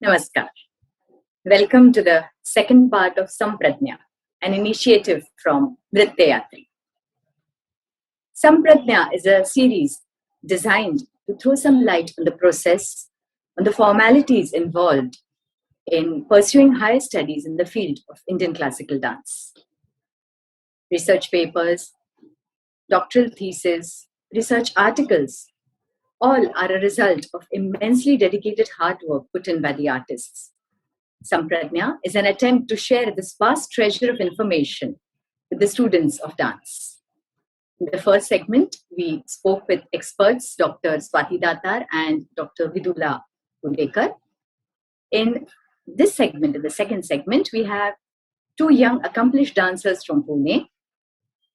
Namaskar. Welcome to the second part of Sampradnya, an initiative from Nrityayatri. Sampradnya is a series designed to throw some light on the process, on the formalities involved in pursuing higher studies in the field of Indian classical dance. Research papers, doctoral theses, research articles, all are a result of immensely dedicated hard work put in by the artists. Sampradnya is an attempt to share this vast treasure of information with the students of dance. In the first segment, we spoke with experts Dr. Swati Datar and Dr. Vidula Gundekar. In this segment, in the second segment, we have two young accomplished dancers from Pune,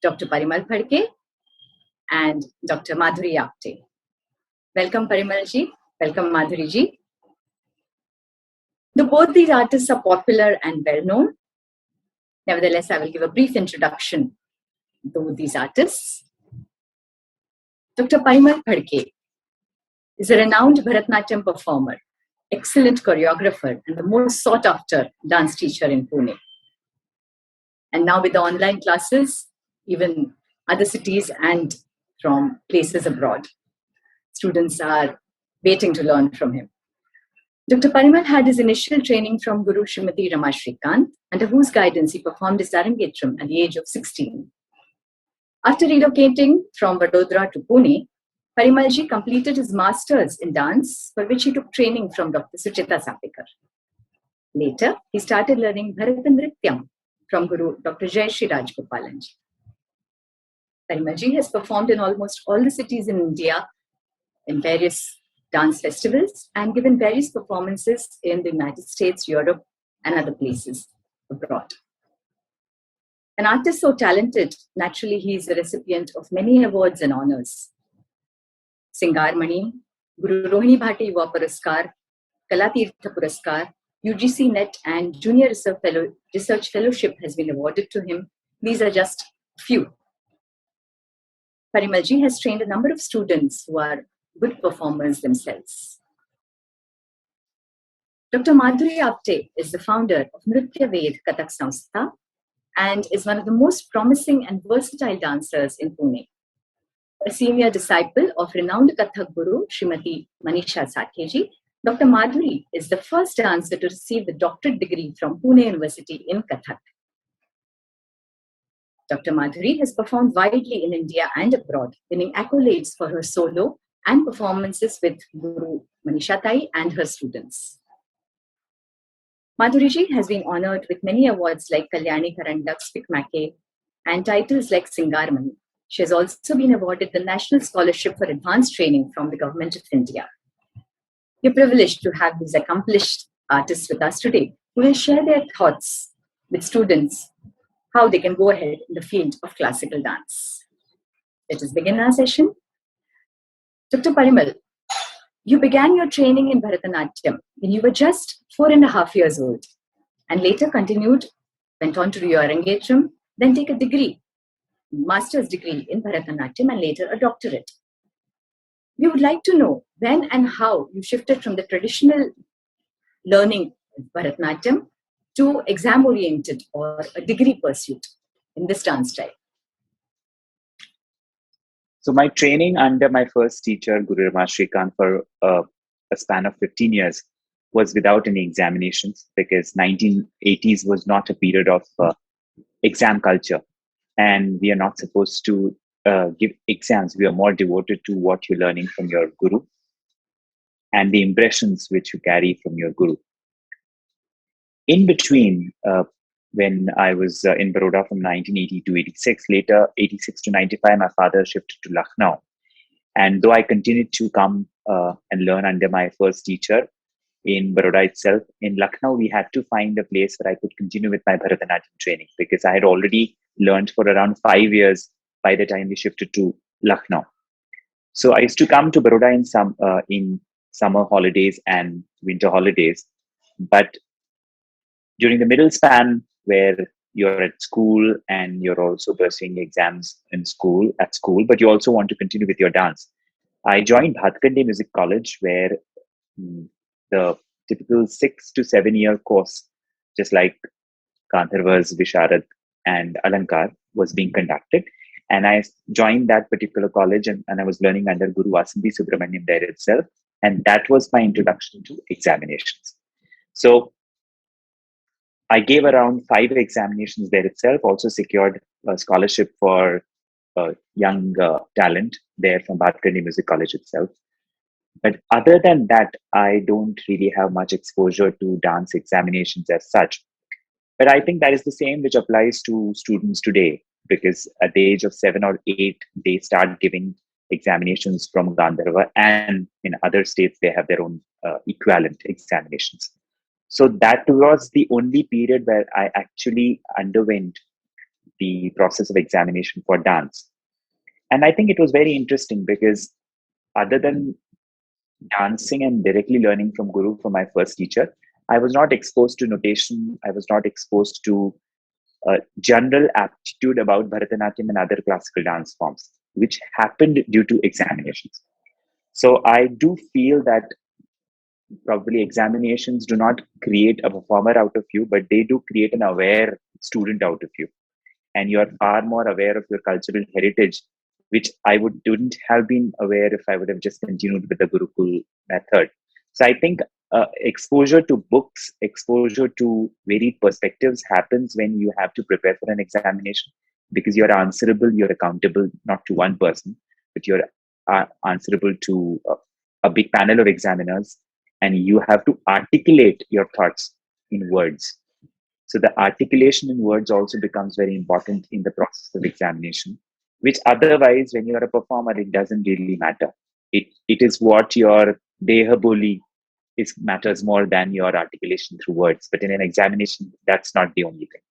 Dr. Parimal Phadke and Dr. Madhuri Apte. Welcome Parimal ji, welcome Madhuri ji. Both these artists are popular and well known. Nevertheless, I will give a brief introduction to these artists. Dr. Parimal Phadke is a renowned Bharatanatyam performer, excellent choreographer, and the most sought after dance teacher in Pune. And now with the online classes, even other cities and from places abroad, students are waiting to learn from him. Dr. Parimal had his initial training from Guru Srimati Rama Shrikant, under whose guidance he performed his Arangetram at the age of 16. After relocating from Vadodara to Pune, Parimalji completed his masters in dance, for which he took training from Dr. Suchita Sapikar. Later, he started learning Bharatanatyam from Guru Dr. Jayashree Rajgopalanji. Parimalji has performed in almost all the cities in India in various dance festivals and given various performances in the United States, Europe, and other places abroad. An artist so talented, naturally he is a recipient of many awards and honors. Singar Mani, Guru Rohini Bhati Yuva Puraskar, Kalatirtha Puraskar, UGC NET and Junior Research Fellowship has been awarded to him. These are just few. Parimalji has trained a number of students who are good performers themselves. Dr. Madhuri Apte is the founder of Nritya Ved Kathak Samstha and is one of the most promising and versatile dancers in Pune. A senior disciple of renowned Kathak Guru Srimati Manisha Satyeji, Dr. Madhuri is the first dancer to receive the doctorate degree from Pune University in Kathak. Dr. Madhuri has performed widely in India and abroad, winning accolades for her solo and performances with Guru Manisha Tai and her students. Madhuriji has been honored with many awards like Kalyani Karandak, Spikmake, and titles like Singar Mani. She has also been awarded the National Scholarship for Advanced Training from the Government of India. We are privileged to have these accomplished artists with us today who will share their thoughts with students how they can go ahead in the field of classical dance. Let us begin our session. Dr. Parimal, you began your training in Bharatanatyam when you were just 4.5 years old and later went on to do your Arangetram, then take a degree, master's degree in Bharatanatyam and later a doctorate. We would like to know when and how you shifted from the traditional learning of Bharatanatyam to exam-oriented or a degree pursuit in this dance style. So my training under my first teacher, Guru Rama Shrikant, for a span of 15 years was without any examinations because 1980s was not a period of exam culture. And we are not supposed to give exams. We are more devoted to what you're learning from your Guru and the impressions which you carry from your Guru. In between, when I was in Baroda from 1980 to 86, later 86 to 95, my father shifted to Lucknow. And though I continued to come and learn under my first teacher in Baroda itself, in Lucknow, we had to find a place where I could continue with my Bharatanatyam training because I had already learned for around 5 years by the time we shifted to Lucknow. So I used to come to Baroda in summer holidays and winter holidays. But during the middle span where you're at school and you're also pursuing exams at school, but you also want to continue with your dance, I joined Bhatkande Music College where the typical 6 to 7 year course, just like Gandharva's Visharad and Alankar was being conducted. And I joined that particular college, and I was learning under Guru Vasanthi Subramaniam there itself. And that was my introduction to examinations. So I gave around 5 examinations there itself, also secured a scholarship for young talent there from Bhattacharya Music College itself. But other than that, I don't really have much exposure to dance examinations as such. But I think that is the same which applies to students today, because at the age of 7 or 8, they start giving examinations from Gandharva, and in other states, they have their own equivalent examinations. So that was the only period where I actually underwent the process of examination for dance. And I think it was very interesting because other than dancing and directly learning from Guru, from my first teacher, I was not exposed to notation. I was not exposed to general aptitude about Bharatanatyam and other classical dance forms, which happened due to examinations. So I do feel that probably examinations do not create a performer out of you, but they do create an aware student out of you. And you are far more aware of your cultural heritage, which I wouldn't have been aware if I would have just continued with the Gurukul method. So I think exposure to books, exposure to varied perspectives happens when you have to prepare for an examination, because you're answerable, you're accountable not to one person, but you're answerable to a big panel of examiners, and you have to articulate your thoughts in words. So the articulation in words also becomes very important in the process of examination, which otherwise, when you're a performer, it doesn't really matter. It is what your deha boli is matters more than your articulation through words. But in an examination, that's not the only thing.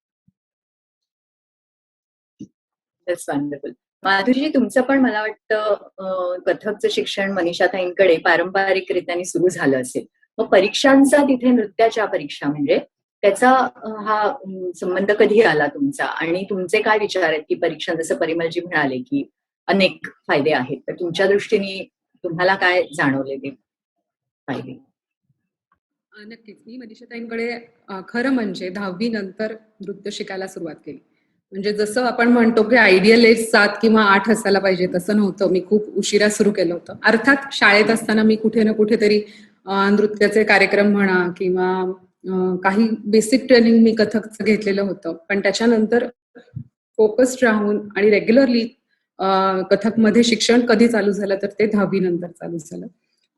That's wonderful. Madhuri, तुमचं पण मला वाटतं कथकचं शिक्षण मनीषाताईंकडे पारंपरिकरित्याने सुरू झालं असेल. मग परीक्षांचा तिथे नृत्याच्या परीक्षा म्हणजे त्याचा हा संबंध कधी आला तुमचा, आणि तुमचे काय विचार आहेत की परीक्षा, जसं परिमलजी म्हणाले की अनेक फायदे आहेत, तर तुमच्या दृष्टीने तुम्हाला काय जाणवले ते फायदे? नक्कीच. मी मनीषाताईंकडे खरं म्हणजे 10वी नंतर नृत्य शिकायला सुरुवात केली. म्हणजे जसं आपण म्हणतो की आयडियल एज 7 किंवा 8 असायला पाहिजे, तसं नव्हतं. मी खूप उशिरा सुरू केलं होतं. अर्थात शाळेत असताना मी कुठे ना कुठेतरी नृत्याचे कार्यक्रम म्हणा किंवा काही बेसिक ट्रेनिंग मी कथकचं घेतलेलं होतं. पण त्याच्यानंतर फोकस्ड राहून आणि रेग्युलरली कथकमध्ये शिक्षण कधी चालू झालं तर ते 10वी नंतर चालू झालं,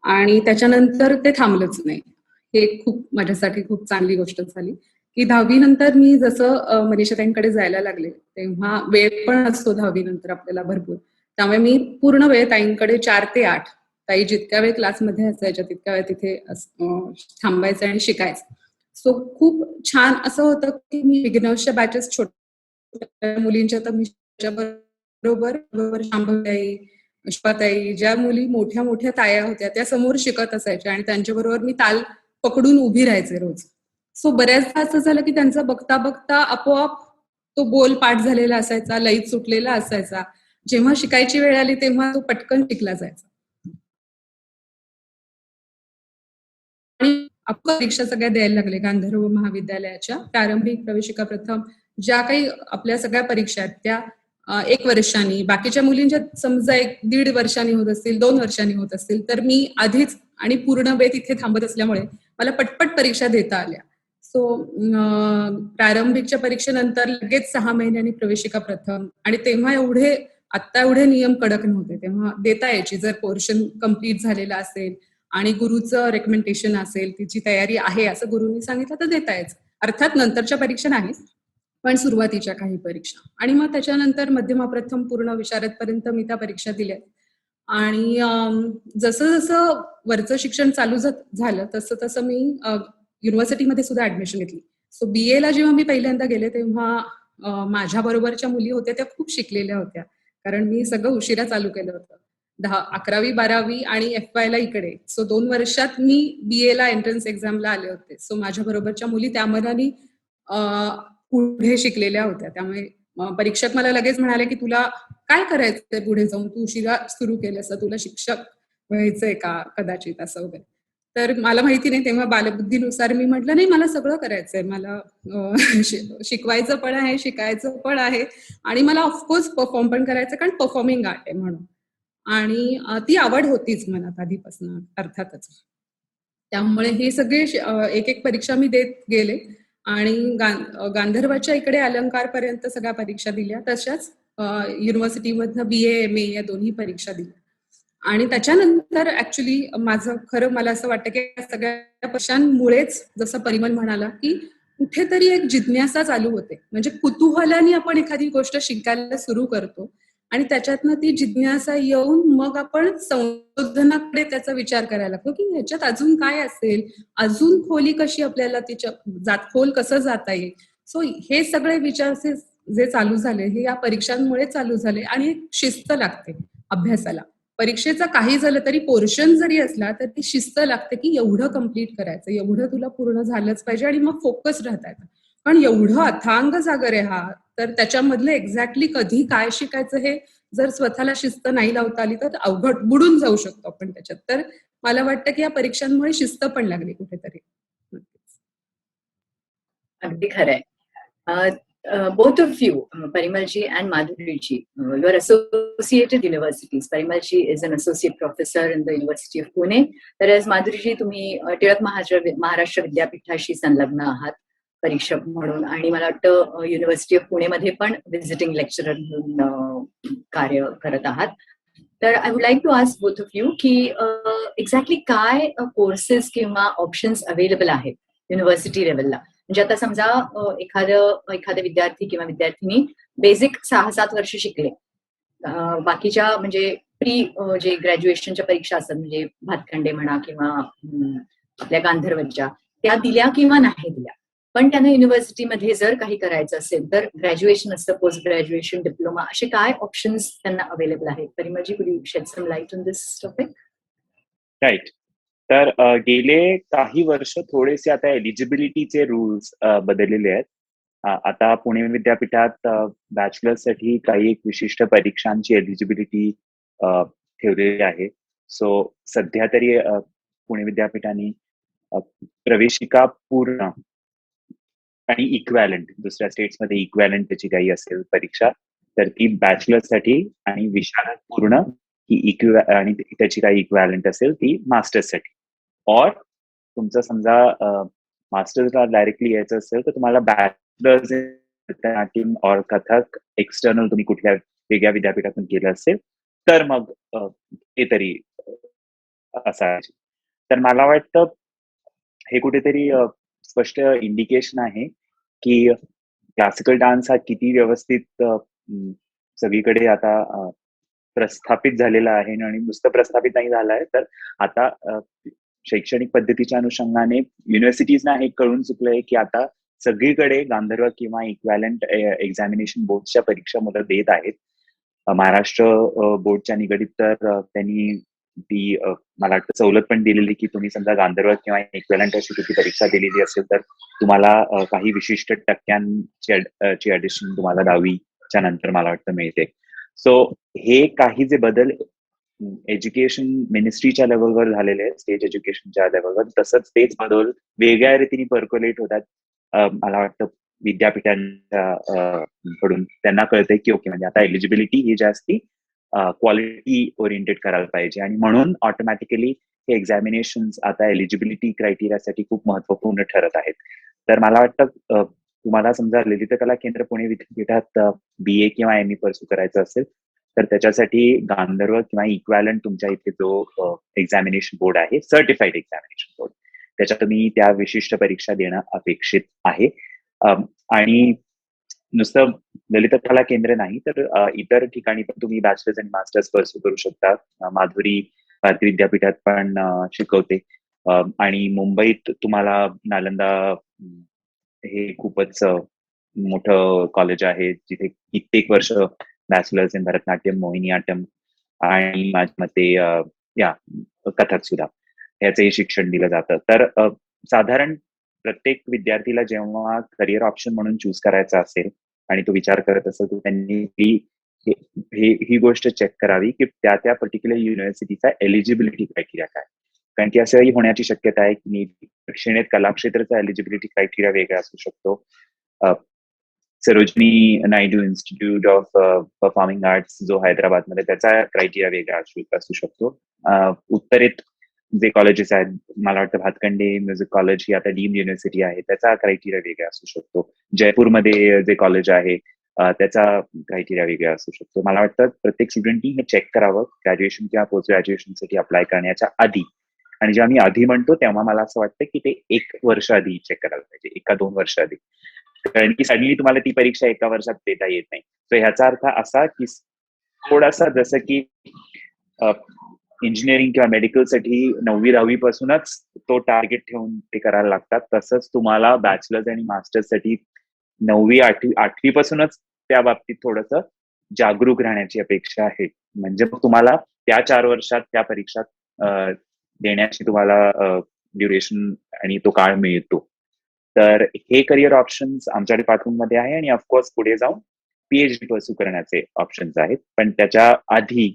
आणि त्याच्यानंतर ते थांबलंच नाही. हे खूप माझ्यासाठी खूप चांगली गोष्ट झाली की 10वी नंतर मी जसं मनीषाताईंकडे जायला लागले, तेव्हा वेळ पण असतो 10वी नंतर आपल्याला भरपूर. त्यामुळे मी पूर्ण वेळ ताईंकडे 4 ते 8, ताई जितक्या वेळ क्लासमध्ये असायच्या तितक्या वेळ तिथे थांबायचं आणि शिकायचं. सो खूप छान असं होतं की मी बिगिनर्सच्या बॅचेस छोट्या मुलींच्या, तर मी बरोबर शांभवीताई, पुष्पाताई, ज्या मुली मोठ्या मोठ्या ताया होत्या त्या समोर शिकत असायच्या आणि त्यांच्याबरोबर मी ताल पकडून उभी राहायचे रोज. सो बऱ्याचदा असं झालं की त्यांचं बघता बघता आपोआप तो बोल पाठ झालेला असायचा, लयीत सुटलेला असायचा. जेव्हा शिकायची वेळ आली तेव्हा तो पटकन शिकला जायचा. आणि आपण परीक्षा सगळ्या द्यायला लागले गांधर्व महाविद्यालयाच्या. प्रारंभिक, प्रवेशिका प्रथम, ज्या काही आपल्या सगळ्या परीक्षा आहेत त्या 1 वर्षांनी, बाकीच्या मुलींच्या समजा 1-1.5 वर्षांनी होत असतील, 2 वर्षांनी होत असतील, तर मी आधीच आणि पूर्ण वेळ तिथे थांबत असल्यामुळे मला पटपट परीक्षा देता आल्या. सो प्रारंभिकच्या परीक्षेनंतर लगेच 6 महिन्यांनी प्रवेशिका प्रथम, आणि तेव्हा आता एवढे नियम कडक नव्हते. तेव्हा देता यायची, जर पोर्शन कम्प्लीट झालेला असेल आणि गुरुचं रेकमेंडेशन असेल, तिची तयारी आहे असं गुरुंनी सांगितलं तर देता यायचं. अर्थात नंतरच्या परीक्षा नाही, पण सुरुवातीच्या काही परीक्षा. आणि मग त्याच्यानंतर मध्यमा प्रथम पूर्ण विशारदपर्यंत मी त्या परीक्षा दिल्या. आणि जसं जसं वरचं शिक्षण चालू झालं तसं तसं मी युनिव्हर्सिटीमध्ये सुद्धा ऍडमिशन घेतली. सो BA ला जेव्हा मी पहिल्यांदा गेले तेव्हा माझ्या बरोबरच्या मुली होत्या त्या खूप शिकलेल्या होत्या, कारण मी सगळं उशिरा चालू केलं होतं. 11वी 12वी आणि FY ला इकडे. सो 2 वर्षात मी BA ला एंट्रन्स एक्झामला आले होते. सो माझ्या बरोबरच्या मुली त्या मनाने पुढे शिकलेल्या होत्या. त्यामुळे परीक्षक मला लगेच म्हणाले की तुला काय करायचंय पुढे जाऊन, तू उशिरा सुरू केलंस, तुला शिक्षक व्हायचंय का कदाचित असं वगैरे. तर मला माहिती नाही तेव्हा बालबुद्धीनुसार मी म्हटलं नाही मला सगळं करायचंय. मला शिकवायचं पण आहे, शिकायचं पण आहे आणि मला ऑफकोर्स परफॉर्म पण करायचं कारण परफॉर्मिंग आर्ट आहे म्हणून. आणि ती आवड होतीच मनात आधीपासून अर्थातच. त्यामुळे हे सगळे एक-एक परीक्षा मी देत गेले आणि गांधर्वाच्या इकडे अलंकारपर्यंत सगळ्या परीक्षा दिल्या. तशाच युनिव्हर्सिटीमधनं BA, MA या दोन्ही परीक्षा दिल्या. आणि त्याच्यानंतर ॲक्चुअली माझं खरं मला असं वाटतं की या सगळ्या परीक्षांमुळेच जसं परिमल म्हणाला, की कुठेतरी एक जिज्ञासा चालू होते. म्हणजे कुतूहलाने आपण एखादी गोष्ट शिकायला सुरू करतो आणि त्याच्यातनं ती जिज्ञासा येऊन मग आपण संशोधनाकडे त्याचा विचार करायला लागतो, की ह्याच्यात अजून काय असेल? अजून खोली कशी आपल्याला तिच्या खोल कसं जाता येईल? सो हे सगळे विचार जे चालू झाले, हे या परीक्षांमुळे चालू झाले आणि एक शिस्त लागते अभ्यासाला. परीक्षेचं काही झालं तरी पोर्शन जरी असला तर ती शिस्त लागते की एवढं कंप्लीट करायचं, एवढं तुला पूर्ण झालंच पाहिजे आणि मग फोकस राहता येतं. पण एवढं अथांग सागर आहे हा, तर त्याच्यामधलं एक्झॅक्टली कधी काय शिकायचं हे जर स्वतःला शिस्त नाही लावता आली तर अवघड बुडून जाऊ शकतो आपण त्याच्यात. तर मला वाटतं की या परीक्षांमुळे शिस्त पण लागली कुठेतरी. अगदी खरंय. Both of you, Parimalji and Madhuriji, you are associated universities. Parimalji is an associate professor in the University of Pune, whereas Madhuriji तुम्ही टिळक महाराष्ट्र विद्यापीठाशी संलग्न आहात परीक्षक म्हणून आणि मला वाटतं युनिव्हर्सिटी ऑफ पुणेमध्ये पण व्हिजिटिंग लेक्चरर म्हणून कार्य करत आहात. तर I would like to ask both of you की एक्झॅक्टली काय कोर्सेस किंवा ऑप्शन्स अवेलेबल आहेत युनिव्हर्सिटी लेवलला. म्हणजे आता समजा एखादा विद्यार्थी किंवा विद्यार्थिनी बेसिक 6-7 वर्ष शिकले, बाकीच्या म्हणजे जे ग्रॅज्युएशनच्या परीक्षा असतात म्हणजे भातखंडे म्हणा किंवा आपल्या गांधर्वच्या त्या दिल्या किंवा नाही दिल्या, पण त्यांना युनिव्हर्सिटीमध्ये जर काही करायचं असेल तर ग्रॅज्युएशन असतं, पोस्ट ग्रॅज्युएशन, डिप्लोमा, असे काय ऑप्शन्स त्यांना अवेलेबल आहेत? Parimalji, could you shed some light on this topic? Right. तर गेले काही वर्ष थोडेसे आता एलिजिबिलिटीचे रूल्स बदललेले आहेत. आता पुणे विद्यापीठात बॅचलर्ससाठी काही एक विशिष्ट परीक्षांची एलिजिबिलिटी ठेवलेली आहे. सो सध्या तरी पुणे विद्यापीठाने प्रवेशिका पूर्ण आणि इक्वॅलंट, दुसऱ्या स्टेट्समध्ये इक्वॅलंट त्याची काही असेल परीक्षा तर ती बॅचलर्ससाठी आणि विशारद पूर्ण ही आणि त्याची काही इक्वॅलंट असेल ती मास्टर्ससाठी. और तुमचं समजा मास्टर्सला डायरेक्टली यायचं असेल तर तुम्हाला बॅचलर्स नाट्यम और कथक एक्सटर्नल तुम्ही कुठल्या वेगळ्या विद्यापीठातून केलं असेल तर मग ते तरी असायचे. तर मला वाटतं हे कुठेतरी स्पष्ट इंडिकेशन आहे की क्लासिकल डान्स हा किती व्यवस्थित सगळीकडे आता प्रस्थापित झालेला आहे आणि नुसतं प्रस्थापित नाही झालं आहे तर आता शैक्षणिक पद्धतीच्या अनुषंगाने युनिव्हर्सिटीजना हे कळून चुकलंय की आता सगळीकडे गांधर्व किंवा इक्वॅलंट एक्झामिनेशन बोर्डच्या परीक्षा मुलं देत आहेत. महाराष्ट्र बोर्डच्या निगडीत तर त्यांनी ती मला वाटतं सवलत पण दिलेली की तुम्ही समजा गांधर्व किंवा इक्वॅलंट अशी कुठली परीक्षा दिलेली असेल तर तुम्हाला काही विशिष्ट टक्क्यांची ऍडिशन तुम्हाला 10वीच्या नंतर मला वाटतं मिळते. सो हे काही जे बदल एज्युकेशन मिनिस्ट्रीच्या लेवलवर झालेले आहेत, स्टेट एज्युकेशनच्या लेवलवर, तसंच तेच बदल वेगळ्या रीतीने पर्क्युलेट होतात. मला वाटतं विद्यापीठांच्या कडून त्यांना कळतंय की ओके म्हणजे आता एलिजिबिलिटी ही जास्ती क्वालिटी ओरिएंटेड करायला पाहिजे आणि म्हणून ऑटोमॅटिकली हे एक्झामिनेशन आता एलिजिबिलिटी क्रायटेरियासाठी खूप महत्वपूर्ण ठरत आहेत. तर मला वाटतं तुम्हाला समजा ललित कला केंद्र पुणे विद्यापीठात BA किंवा MA परस्यू करायचं असेल तर त्याच्यासाठी गांधर्व किंवा इक्वॅलंट तुमच्या इथे जो एक्झामिनेशन बोर्ड आहे, सर्टिफाईड एक्झामिनेशन बोर्ड, त्याच्यात तुम्ही त्या विशिष्ट परीक्षा देणं अपेक्षित आहे. आणि नुसतं ललित कला केंद्र नाही तर इतर ठिकाणी पण तुम्ही बॅचलर्स आणि मास्टर्स परस्यू करू शकता. माधुरी भारती विद्यापीठात पण शिकवते आणि मुंबईत तुम्हाला नालंदा हे खूपच मोठं कॉलेज आहे जिथे कित्येक वर्ष बॅचलर्स इन भरतनाट्यम, मोहिनीअट्टम आणि माझ्या मते कथक सुद्धा याचंही शिक्षण दिलं जातं. तर साधारण प्रत्येक विद्यार्थीला जेव्हा करिअर ऑप्शन म्हणून चूज करायचा असेल आणि तो विचार करत असेल तर त्यांनी ही गोष्ट चेक करावी की त्या पर्टिक्युलर युनिव्हर्सिटीचा एलिजिबिलिटी क्रायटेरिया काय. कारण की असंही होण्याची शक्यता आहे की दक्षिणेत कलाक्षेत्राचा एलिजिबिलिटी क्रायटेरिया वेगळा असू शकतो. Sarojini Naidu institute of performing arts जो हैदराबादमध्ये, त्याचा क्रायटेरिया वेगळा असू शकतो. उत्तरेत जे कॉलेजेस आहेत, मला वाटतं भातखंडे म्युझिक कॉलेज ही आता डीम्ड युनिव्हर्सिटी आहे, त्याचा क्रायटेरिया वेगळा असू शकतो. जयपूरमध्ये जे कॉलेज आहे त्याचा क्रायटेरिया वेगळा असू शकतो. मला वाटतं प्रत्येक स्टुडंटनी हे चेक करावं ग्रॅज्युएशन किंवा पोस्ट ग्रॅज्युएशनसाठी अप्लाय करण्याच्या आधी. आणि जेव्हा मी आधी म्हणतो तेव्हा मला असं वाटतं की ते 1 वर्ष आधी चेक करायला पाहिजे, 1-2 वर्ष आधी. कारण की सडनली तुम्हाला ती परीक्षा 1 वर्षात देता येत नाही. तर ह्याचा अर्थ असा की थोडासा जसं की इंजिनिअरिंग किंवा मेडिकलसाठी 9वी-10वी पासूनच तो टार्गेट ठेवून ते करायला लागतात, तसंच तुम्हाला बॅचलर्स आणि मास्टर्ससाठी 9वी-8वी पासूनच त्या बाबतीत थोडंसं जागरूक राहण्याची अपेक्षा आहे. म्हणजे मग तुम्हाला त्या 4 वर्षात त्या परीक्षा देण्याची तुम्हाला ड्युरेशन आणि तो काळ मिळतो. तर हे करिअर ऑप्शन्स आमच्या डिपार्टमेंटमध्ये आहे आणि ऑफकोर्स पुढे जाऊन पीएचडी परस्यू करण्याचे ऑप्शन्स आहेत. पण त्याच्या आधी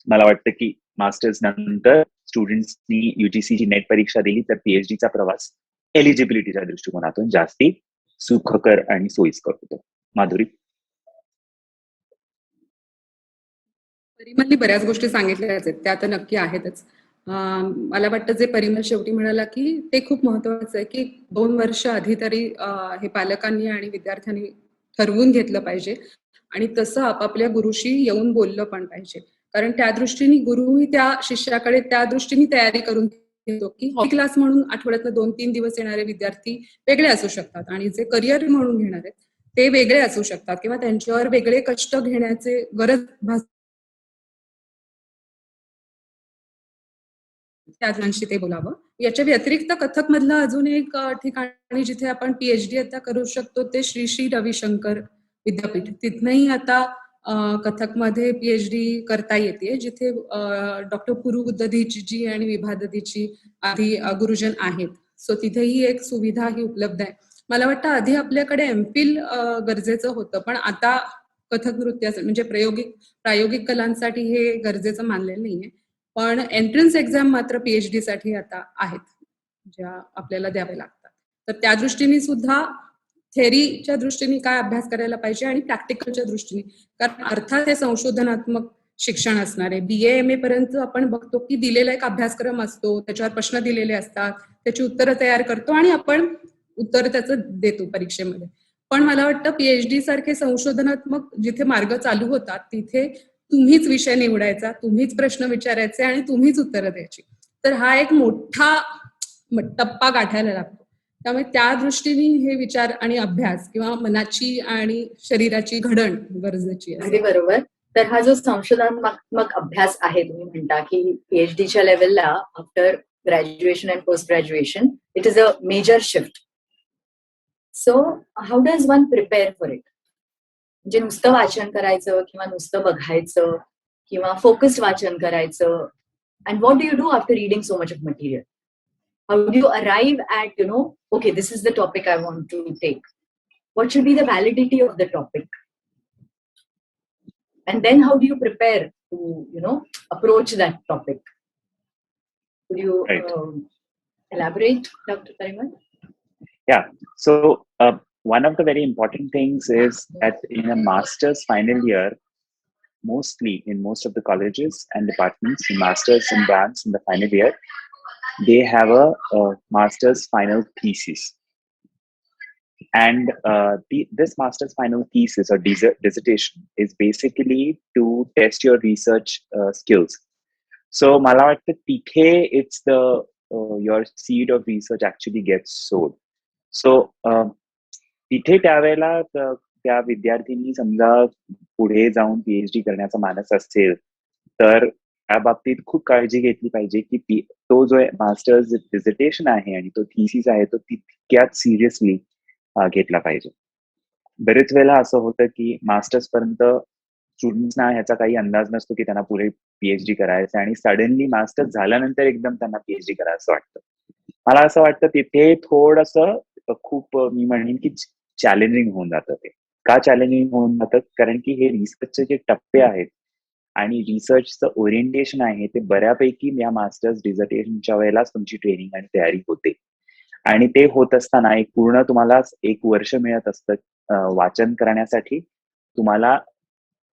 मला वाटतं की मास्टर्स नंतर स्टुडंट्सनी युजीसीची नेट परीक्षा दिली तर पीएचडीचा प्रवास एलिजिबिलिटीच्या दृष्टिकोनातून जास्ती सुखकर आणि सोयीस्कर होतो. माधुरी. परिमलनी बऱ्याच गोष्टी सांगितल्याच आहेत, त्या तर नक्की आहेतच. मला वाटतं जे परिमल शेवटी म्हणाला की ते खूप महत्वाचं आहे की 2 वर्ष आधी तरी हे पालकांनी आणि विद्यार्थ्यांनी ठरवून घेतलं पाहिजे आणि तसं आपापल्या गुरुशी येऊन बोललं पण पाहिजे. कारण त्या दृष्टीने गुरुही त्या शिष्याकडे त्या दृष्टीने तयारी करून घेतो की हॉबी क्लास म्हणून आठवड्यातनं 2-3 दिवस येणारे विद्यार्थी वेगळे असू शकतात आणि जे करिअर म्हणून घेणार आहेत ते वेगळे असू शकतात किंवा त्यांच्यावर वेगळे कष्ट घेण्याचे गरज त्या जणांशी ते बोलावं. याच्या व्यतिरिक्त कथक मधलं अजून एक ठिकाणी जिथे आपण पीएचडी आता करू शकतो ते श्री श्री रविशंकर विद्यापीठ. तिथनंही आता कथकमध्ये पीएचडी करता येते, जिथे डॉक्टर पुरू दधीची आणि विभा दधीची आधी गुरुजन आहेत. सो तिथेही एक सुविधा ही उपलब्ध आहे. मला वाटतं आधी आपल्याकडे एमफिल गरजेचं होतं, पण आता कथक नृत्याचं म्हणजे प्रायोगिक कलांसाठी हे गरजेचं मानलेलं नाहीये. पण एंट्रन्स एक्झाम मात्र पीएचडी साठी आता आहेत, ज्या आपल्याला द्यावे लागतात. तर त्या दृष्टीने सुद्धा थेअरीच्या दृष्टीने काय अभ्यास करायला पाहिजे आणि प्रॅक्टिकलच्या दृष्टीने, कारण अर्थात हे संशोधनात्मक शिक्षण असणार आहे. बीए एमए पर्यंत आपण बघतो की दिलेला एक अभ्यासक्रम असतो, त्याच्यावर प्रश्न दिलेले असतात, त्याची उत्तरं तयार करतो आणि आपण उत्तर त्याचं देतो परीक्षेमध्ये. पण मला वाटतं पीएचडी सारखे संशोधनात्मक जिथे मार्ग चालू होतात तिथे तुम्हीच विषय निवडायचा, तुम्हीच प्रश्न विचारायचे आणि तुम्हीच उत्तरं द्यायची. तर हा एक मोठा टप्पा गाठायला लागतो. त्यामुळे त्या दृष्टीने हे विचार आणि अभ्यास किंवा मनाची आणि शरीराची घडण गरजेची आहे. अगदी बरोबर. तर हा जो संशोधनात्मक अभ्यास आहे, तुम्ही म्हणता की पीएचडीच्या लेवलला after graduation and post graduation it is a major shift. So how does one prepare for it? म्हणजे नुसतं वाचन करायचं किंवा नुसतं बघायचं किंवा फोकस्ड वाचन करायचं, and what do you do after reading so much of material? How do you arrive at, okay, this is the topic I want to take? What should be the validity of the topic? And then how do you prepare to, approach that topic? Could you Right. elaborate, Dr. Parimal? Yeah. So one of the very important things is that in a master's final year, mostly in most of the colleges and departments, masters and brands in the final year, they have a master's final thesis. And this master's final thesis or dissertation is basically to test your research skills. So mala vattı तिथे it's the your seed of research actually gets sowed. So तिथे त्यावेळेला त्या विद्यार्थ्यांनी समजा पुढे जाऊन PhD करण्याचा मानस असेल तर त्या बाबतीत खूप काळजी घेतली पाहिजे की तो जो मास्टर्स डिझर्टेशन आहे आणि तो थिसिस आहे तो तितक्यात सिरियसली घेतला पाहिजे. बरेच वेळेला असं होतं की मास्टर्स पर्यंत स्टुडंट्सना ह्याचा काही अंदाज नसतो की त्यांना पुढे पीएचडी करायचं आणि सडनली मास्टर्स झाल्यानंतर एकदम त्यांना पीएचडी करायचं वाटतं. मला असं वाटतं तिथे थोडंसं खूप मी म्हणेन की चॅलेंजिंग होऊन जातं. ते का चॅलेंजिंग होऊन जातं? कारण की हे रिसर्चचे जे टप्पे आहेत आणि रिसर्चचं ओरिएंटेशन आहे ते बऱ्यापैकी या मास्टर्स डिझर्टेशनच्या वेळेलाच तुमची ट्रेनिंग आणि तयारी होते. आणि ते होत असताना एक पूर्ण तुम्हाला 1 वर्ष मिळत असतं वाचन करण्यासाठी, तुम्हाला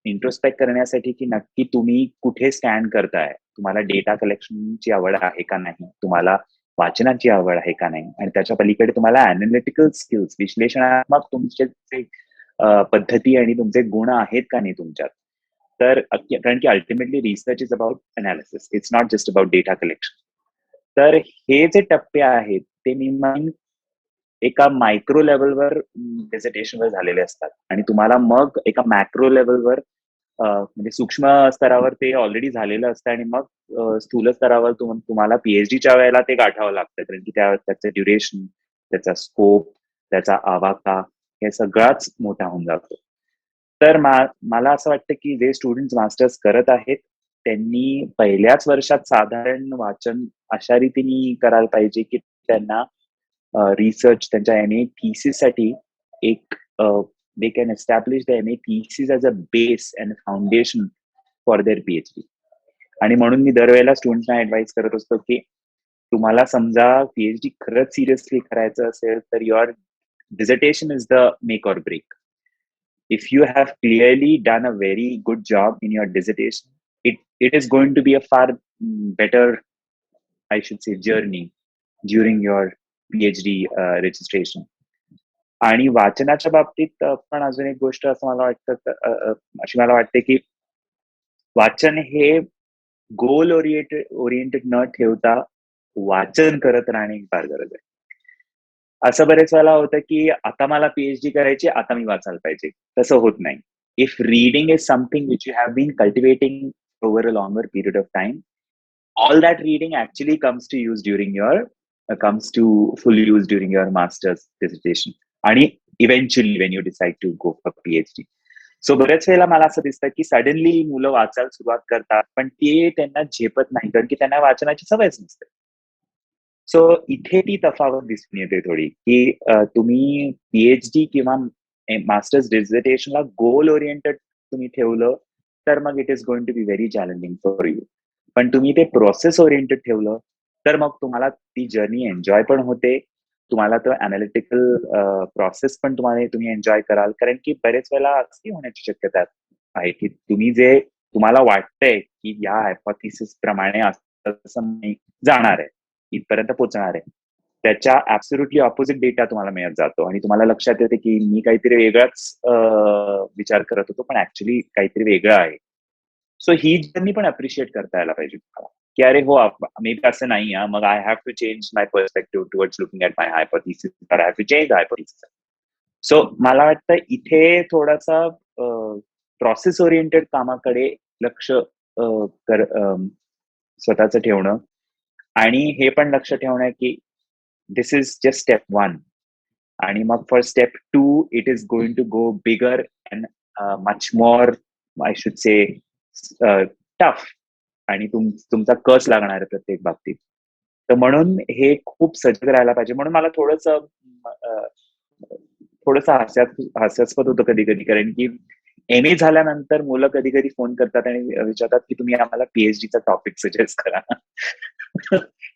इंट्रोस्पेक्ट करण्यासाठी की नक्की तुम्ही कुठे स्टँड करताय, तुम्हाला डेटा कलेक्शनची आवड आहे का नाही, तुम्हाला वाचनाची आवड आहे का नाही, आणि त्याच्या पलीकडे तुम्हाला अॅनालिटिकल स्किल्स, विश्लेषणात्मक तुमचे पद्धती आणि तुमचे गुण आहेत का नाही तुमच्यात. तर कारण की ultimately research is about analysis, it's not just about data collection. तर हे जे टप्पे आहेत ते मी एका मायक्रो लेवलवर डिझर्टेशनवर झालेले असतात आणि तुम्हाला मग एका मॅक्रो लेवलवर म्हणजे सूक्ष्म स्तरावर ते ऑलरेडी झालेलं असतं आणि मग स्थूल स्तरावर तुम्हाला पीएचडीच्या वेळेला ते गाठावं लागतं, कारण की त्याचं ड्युरेशन, त्याचा स्कोप, त्याचा आवाका हे सगळाच मोठा होऊन जातो. तर मला असं वाटतं की जे स्टुडंट मास्टर्स करत आहेत त्यांनी पहिल्याच वर्षात साधारण वाचन अशा रीतीने करायला पाहिजे की त्यांना रिसर्च त्यांच्या एमए थीसिस साठी एक they can establish the MA thesis as a base and foundation for their PhD. आणि म्हणून मी दरवेळेला स्टुडंट्सना ऍडवाइस करत असतो की तुम्हाला समजा पीएचडी खरंच सिरियसली करायचं असेल तर your dissertation is the make or break. If you have clearly done a very good job in your dissertation, it is going to be a far better, I should say, journey during your PhD registration. आणि वाचनाच्या बाबतीत पण अजून एक गोष्ट असं मला वाटतं, अशी मला वाटते की वाचन हे गोल ओरिएंटेड न ठेवता वाचन करत राहणे फार गरज आहे. असं बरेच वेळेला होतं की आता मला पीएचडी करायची, आता मी वाचायला पाहिजे, तसं होत नाही. If reading is something which you have been cultivating over a longer period of time, all that reading actually comes to full use during your master's dissertation आणि eventually when you decide to go for PhD. So बऱ्याच वेळेला मला असं दिसतं की suddenly मुलं वाचायला सुरुवात करतात पण ते त्यांना झेपत नाही कारण की त्यांना वाचनाची सवयच नसते. सो इथे ती तफावत दिसून येते थोडी की तुम्ही पीएचडी किंवा मास्टर्स डिझर्टेशनला गोल ओरिएंटेड तुम्ही ठेवलं तर मग it is going to be very challenging for you. पण तुम्ही ते प्रोसेस ओरिएंटेड ठेवलं तर मग तुम्हाला ती जर्नी एन्जॉय पण होते, तुम्हाला तो अनालिटिकल प्रोसेस पण तुम्ही एन्जॉय कराल. कारण की बरेच वेळेला अशी होण्याची शक्यता आहे की तुम्ही जे तुम्हाला वाटतंय की या हायपोथेसिस प्रमाणे असं जाणार आहे, इथपर्यंत पोहोचणार आहे, त्याच्या ऍब्सोल्युटली ऑपोजिट डेटा तुम्हाला मिळत जातो आणि तुम्हाला लक्षात येते की मी काहीतरी वेगळाच विचार करत होतो पण ऍक्च्युली काहीतरी वेगळं आहे. सो ही जर्नी पण अप्रिशिएट करता यायला पाहिजे तुम्हाला की अरे हो मे बी असं नाही, मग I have to change my perspective towards looking at my hypothesis, I have to change hypothesis. So मला वाटतं इथे थोडासा प्रोसेस ओरिएंटेड कामाकडे लक्ष स्वतःच ठेवणं आणि हे पण लक्ष ठेवणं की दिस इज जस्ट स्टेप 1 आणि मग for step 2 it is going to go bigger and much more, I should say, tough आणि तुमचा कस लागणार आहे प्रत्येक बाबतीत. तर म्हणून हे खूप सजग राहायला पाहिजे. म्हणून मला थोडंसं हास्यास्पद होतं कधी कधी, कारण की एमए झाल्यानंतर मुलं कधी कधी फोन करतात आणि विचारतात की तुम्ही आम्हाला पीएचडीचा टॉपिक सजेस्ट करा.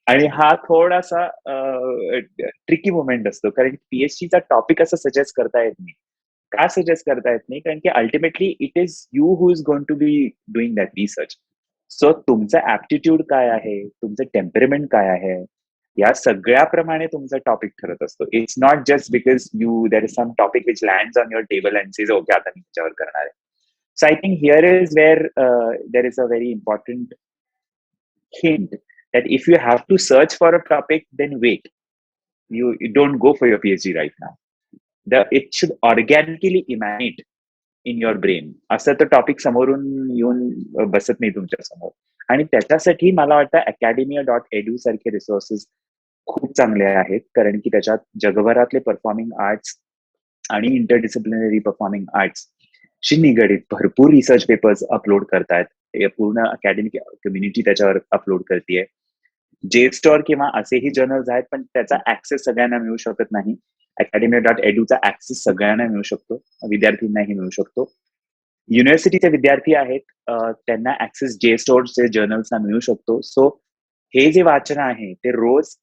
आणि हा थोडासा ट्रिकी मोमेंट असतो कारण पीएचडीचा टॉपिक असं सजेस्ट करता येत नाही. का सजेस्ट करता येत नाही? कारण की ultimately it is you who is going to be doing that research. So तुमचं ऍप्टिट्यूड काय आहे, तुमचं टेम्परमेंट काय आहे, या सगळ्याप्रमाणे तुमचा टॉपिक ठरत असतो. It's not just because there is some topic which lands on your table and says okay आता मी त्याच्यावर करणार आहे. So I think here is where there is a very important hint that if you have to search for a topic, then wait. You don't go for your PhD right now. It should organically emanate in your brain. असं तर topic समोरून येऊन बसत नाही तुमच्या समोर. आणि त्याच्यासाठी मला वाटतं academia.edu सारखे रिसोर्सेस खूप चांगले आहेत कारण की त्याच्यात जगभरातले परफॉर्मिंग आर्ट्स आणि इंटरडिसिप्लिनरी परफॉर्मिंग आर्ट्स शी निगडीत भरपूर रिसर्च पेपर्स अपलोड करतायत. पूर्ण अकॅडमिक कम्युनिटी त्याच्यावर अपलोड करतेय. JSTOR किंवा असेही जर्नल्स आहेत पण त्याचा ऍक्सेस सगळ्यांना मिळू शकत नाही. academia.edu चा ऍक्सेस सगळ्यांना मिळू शकतो, विद्यार्थ्यांनाही मिळू शकतो. युनिव्हर्सिटीचे विद्यार्थी आहेत त्यांना ऍक्सेस JSTORचे जर्नल्सना मिळू शकतो. सो हे जे वाचन आहे ते रोज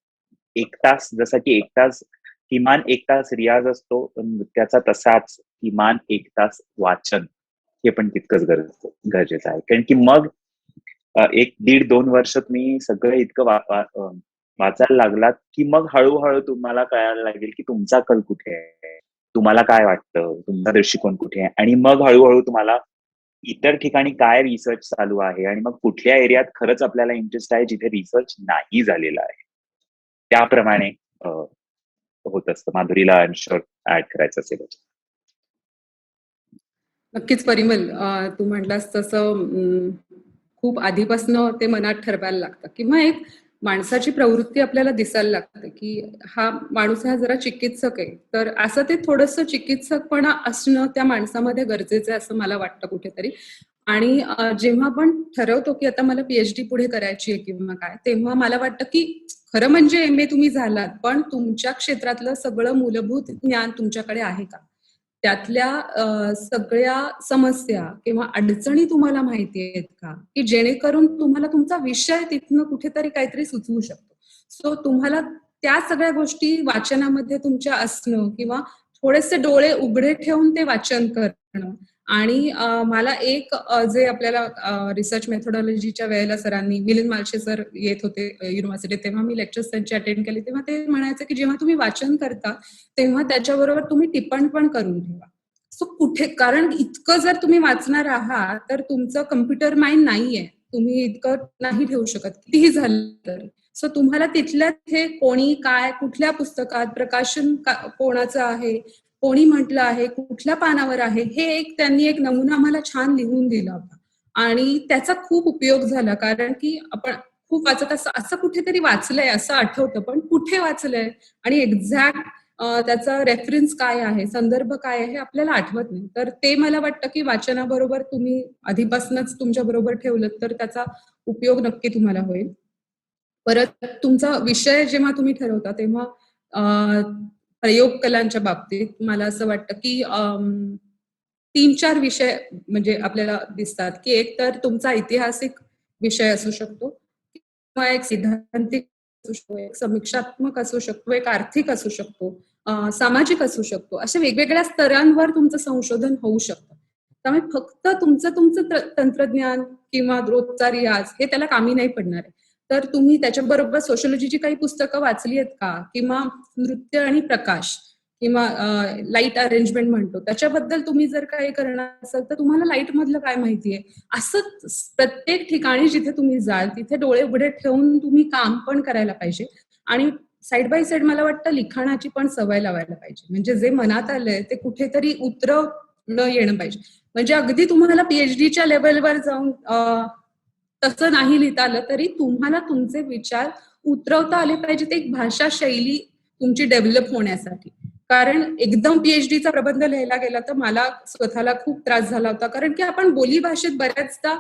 1 तास, जसं की 1 तास किमान 1 तास रियाज असतो, नृत्याचा तसाच किमान 1 तास वाचन हे पण तितकंच गरजेचं आहे. कारण की मग 1-1.5-2 वर्ष तुम्ही सगळं इतकं वाचायला लागलात की मग हळूहळू तुम्हाला कळायला लागेल की तुमचा कल कुठे आहे, तुम्हाला काय वाटतं, तुमचा दृष्टिकोन कुठे आहे, आणि मग हळूहळू तुम्हाला इतर ठिकाणी काय रिसर्च चालू आहे आणि मग कुठल्या एरियात खरंच आपल्याला इंटरेस्ट आहे जिथे रिसर्च नाही झालेला आहे, त्याप्रमाणे होत असतं. माधुरीला आय एम शुअर ऍड करायचं असेल. नक्कीच परिमल, तू म्हटलास तसं खूप आधीपासनं ते मनात ठरवायला लागतं किंवा एक माणसाची प्रवृत्ती आपल्याला दिसायला लागते की हा माणूस हा जरा चिकित्सक आहे, तर असं ते थोडंसं चिकित्सकपणा असणं त्या माणसामध्ये गरजेचं आहे असं मला वाटतं कुठेतरी. आणि जेव्हा आपण ठरवतो की आता मला PhD पुढे करायची आहे किंवा काय, तेव्हा मला वाटतं की खरं म्हणजे MA तुम्ही झालात, पण तुमच्या क्षेत्रातलं सगळं मूलभूत ज्ञान तुमच्याकडे आहे का? त्यातल्या सगळ्या समस्या किंवा अडचणी तुम्हाला माहिती आहेत का, की जेणेकरून तुम्हाला तुमचा विषय तिथनं कुठेतरी काहीतरी सुचवू शकतो. सो तुम्हाला त्या सगळ्या गोष्टी वाचनामध्ये तुमच्या असणं किंवा थोडेसे डोळे उघडे ठेवून ते वाचन करणं. आणि मला एक जे आपल्याला रिसर्च मेथोडॉलॉजीच्या वेळेला सरांनी, मिलिंद मालशे सर येत होते युनिव्हर्सिटीत, तेव्हा मी लेक्चर्स त्यांचे अटेंड केले, तेव्हा ते म्हणायचे की जेव्हा तुम्ही वाचन करता तेव्हा त्याच्याबरोबर तुम्ही टिप्पण पण करून ठेवा. सो कुठे, कारण इतकं जर तुम्ही वाचणार आहात तर तुमचं कम्प्युटर माइंड नाहीये, तुम्ही इतकं नाही ठेवू शकत कितीही झालं तर. सो तुम्हाला तिथल्या तिथे कोणी काय, कुठल्या पुस्तकात, प्रकाशन कोणाचं आहे, कोणी म्हटलं आहे, कुठल्या पानावर आहे, हे एक त्यांनी एक नमुना आम्हाला छान लिहून दिला होता आणि त्याचा खूप उपयोग झाला. कारण की आपण खूप वाचत असं कुठेतरी वाचलंय असं आठवतं, पण कुठे वाचलंय आणि एक्झॅक्ट त्याचा रेफरन्स काय आहे, संदर्भ काय आहे हे आपल्याला आठवत नाही. तर ते मला वाटतं की वाचनाबरोबर तुम्ही आधीपासूनच तुमच्या बरोबर ठेवलं तर त्याचा उपयोग नक्की तुम्हाला होईल. परत तुमचा विषय जेव्हा तुम्ही ठरवता तेव्हा प्रयोग कलांच्या बाबतीत मला असं वाटतं की 3-4 विषय म्हणजे आपल्याला दिसतात, की एक तर तुमचा ऐतिहासिक विषय असू शकतो किंवा एक सैद्धांतिक असू शकतो, एक समीक्षात्मक असू शकतो, एक आर्थिक असू शकतो, सामाजिक असू शकतो. अशा वेगवेगळ्या स्तरांवर तुमचं संशोधन होऊ शकतं. त्यामुळे फक्त तुमचं तंत्रज्ञान किंवा रोजचा रियाज हे त्याला कामी नाही पडणार आहे. तर तुम्ही त्याच्याबरोबर सोशिओलॉजीची काही पुस्तकं वाचली आहेत का? किंवा नृत्य आणि प्रकाश किंवा लाईट अरेंजमेंट म्हणतो, त्याच्याबद्दल तुम्ही जर काही करणार असाल तर तुम्हाला लाईट मधलं काय माहितीये? असं प्रत्येक ठिकाणी जिथे तुम्ही जाल तिथे डोळे उघडे ठेवून तुम्ही काम पण करायला पाहिजे. आणि साईड बाय साईड मला वाटतं लिखाणाची पण सवय लावायला पाहिजे. म्हणजे जे मनात आलंय ते कुठेतरी उतरवणं येणं पाहिजे. म्हणजे अगदी तुम्हाला PhDच्या लेवलवर जाऊन तसं नाही लिहिता आलं तरी तुम्हाला तुमचे विचार उतरवता आले पाहिजे. ते एक भाषा शैली तुमची डेव्हलप होण्यासाठी. कारण एकदम PhDचा प्रबंध लिहायला गेला तर मला स्वतःला खूप त्रास झाला होता. कारण की आपण बोली भाषेत बऱ्याचदा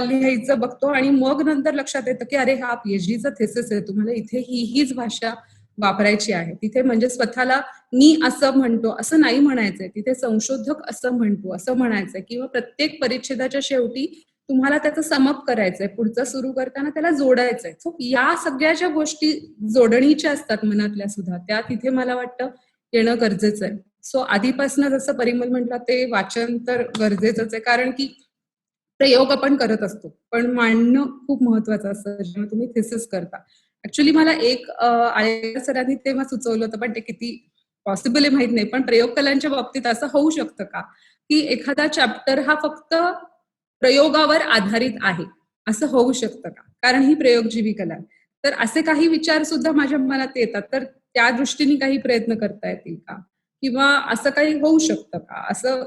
लिहायचं बघतो आणि मग नंतर लक्षात येतं की अरे हा PhDचा थेसिस आहे, तुम्हाला इथे हीच भाषा वापरायची आहे. तिथे म्हणजे स्वतःला मी असं म्हणतो असं नाही म्हणायचंय, तिथे संशोधक असं म्हणतो असं म्हणायचंय किंवा प्रत्येक परिच्छेदाच्या शेवटी तुम्हाला त्याचं समअप करायचंय, पुढचं सुरू करताना त्याला जोडायचंय. सो या सगळ्या ज्या गोष्टी जोडणीच्या असतात मनातल्या सुद्धा, त्या तिथे मला वाटतं येणं गरजेचं आहे. सो आधीपासून जसं परिमल म्हटलं ते वाचन तर गरजेचंच आहे. कारण की प्रयोग आपण करत असतो, पण मांडणं खूप महत्वाचं असतं जेव्हा तुम्ही थिसिस करता. ऍक्च्युली मला एक आयर सरांनी तेव्हा सुचवलं होतं, पण ते किती पॉसिबल आहे माहित नाही. पण प्रयोग कलांच्या बाबतीत असं होऊ शकतं का, की एखादा चॅप्टर हा फक्त प्रयोगावर आधारित आहे, असं होऊ शकतं का? कारण ही प्रयोगजीवी कला आहे. तर असे काही विचार सुद्धा माझ्या मनात येतात. तर त्या दृष्टीने काही प्रयत्न करता येतील का? किंवा असं काही होऊ शकतं का? असं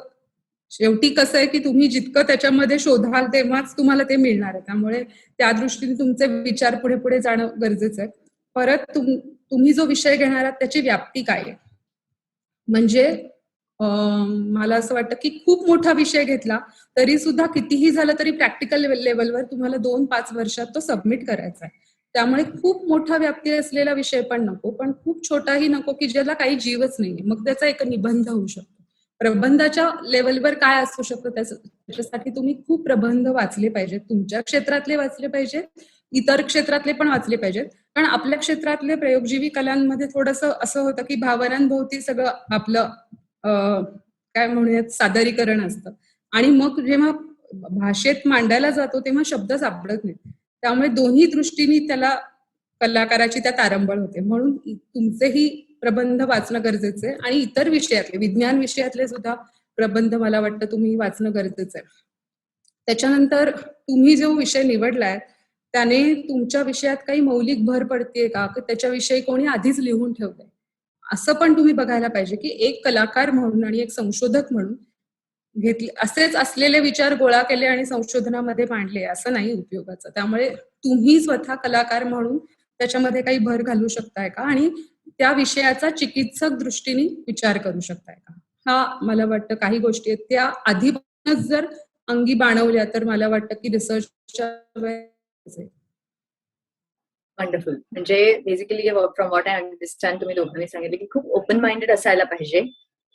शेवटी कसं आहे, की तुम्ही जितकं त्याच्यामध्ये शोधाल तेव्हाच तुम्हाला ते मिळणार आहे. त्यामुळे त्या दृष्टीने तुमचे विचार पुढे-पुढे जाणं गरजेचं आहे. परत तुम्ही जो विषय घेणार आहात त्याची व्याप्ती काय आहे? म्हणजे मला असं वाटतं, की खूप मोठा विषय घेतला तरी सुद्धा कितीही झालं तरी प्रॅक्टिकल लेव्हलवर तुम्हाला 2-5 वर्षात तो सबमिट करायचा आहे. त्यामुळे खूप मोठा व्याप्ती असलेला विषय पण नको, पण खूप छोटाही नको, की ज्याला काही जीवच नाहीये. मग त्याचा एक निबंध होऊ शकतो. प्रबंधाच्या लेव्हलवर काय असू शकतं त्याचं त्याच्यासाठी तुम्ही खूप प्रबंध वाचले पाहिजेत. तुमच्या क्षेत्रातले वाचले पाहिजेत, इतर क्षेत्रातले पण वाचले पाहिजेत. कारण आपल्या क्षेत्रातले प्रयोगजीवी कलांमध्ये थोडंसं असं होतं की भावनांभोवती सगळं आपलं काय म्हणूयात सादरीकरण असतं आणि मग जेव्हा भाषेत मांडायला जातो तेव्हा शब्द सापडत नाही. त्यामुळे दोन्ही दृष्टीने त्याला कलाकाराची त्या तारंबळ होते. म्हणून तुमचेही प्रबंध वाचणं गरजेचं आहे आणि इतर विषयातले, विज्ञान विषयातले सुद्धा प्रबंध मला वाटतं तुम्ही वाचणं गरजेचं आहे. त्याच्यानंतर तुम्ही जो विषय निवडलाय त्याने तुमच्या विषयात काही मौलिक भर पडतेय का, त्याच्याविषयी कोणी आधीच लिहून ठेवलंय असं पण तुम्ही बघायला पाहिजे की एक कलाकार म्हणून आणि एक संशोधक म्हणून घेतले असेच असलेले विचार गोळा केले आणि संशोधनामध्ये मांडले असं नाही उपयोगाचं. त्यामुळे तुम्ही स्वतः कलाकार म्हणून त्याच्यामध्ये काही भर घालू शकताय का आणि त्या विषयाचा चिकित्सक दृष्टीने विचार करू शकताय का, हा मला वाटतं काही गोष्टी आहेत त्या आधीपासूनच जर अंगी बाणवल्या तर मला वाटतं की रिसर्चच्या वंडरफुल. म्हणजे basically from what I understand तुम्ही दोघांनी सांगितलं की खूप ओपन माइंडेड असायला पाहिजे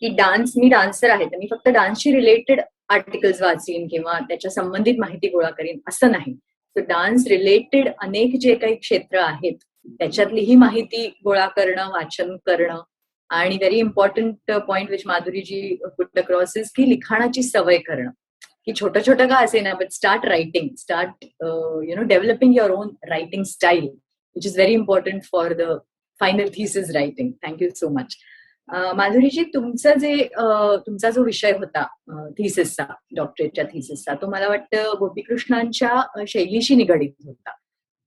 की मी डान्सर आहे तर मी फक्त डान्सशी रिलेटेड आर्टिकल्स वाचीन किंवा त्याच्या संबंधित माहिती गोळा करीन असं नाही. तर डान्स रिलेटेड अनेक जे काही क्षेत्र आहेत त्याच्यातली ही माहिती गोळा करणं, वाचन करणं आणि very important point which Madhuri ji put across is की लिखाणाची सवय करणं, की छोटं छोटं का असे ना but start writing, start developing your own writing style which is very important for the final thesis writing. Thank you so much. Madhuri ji, तुमचा जो विषय होता थिसिसचा, डॉक्टरेटच्या थिसिसचा, तो मला वाटतं गोपीकृष्णांच्या शैलीशी निगडीत होता.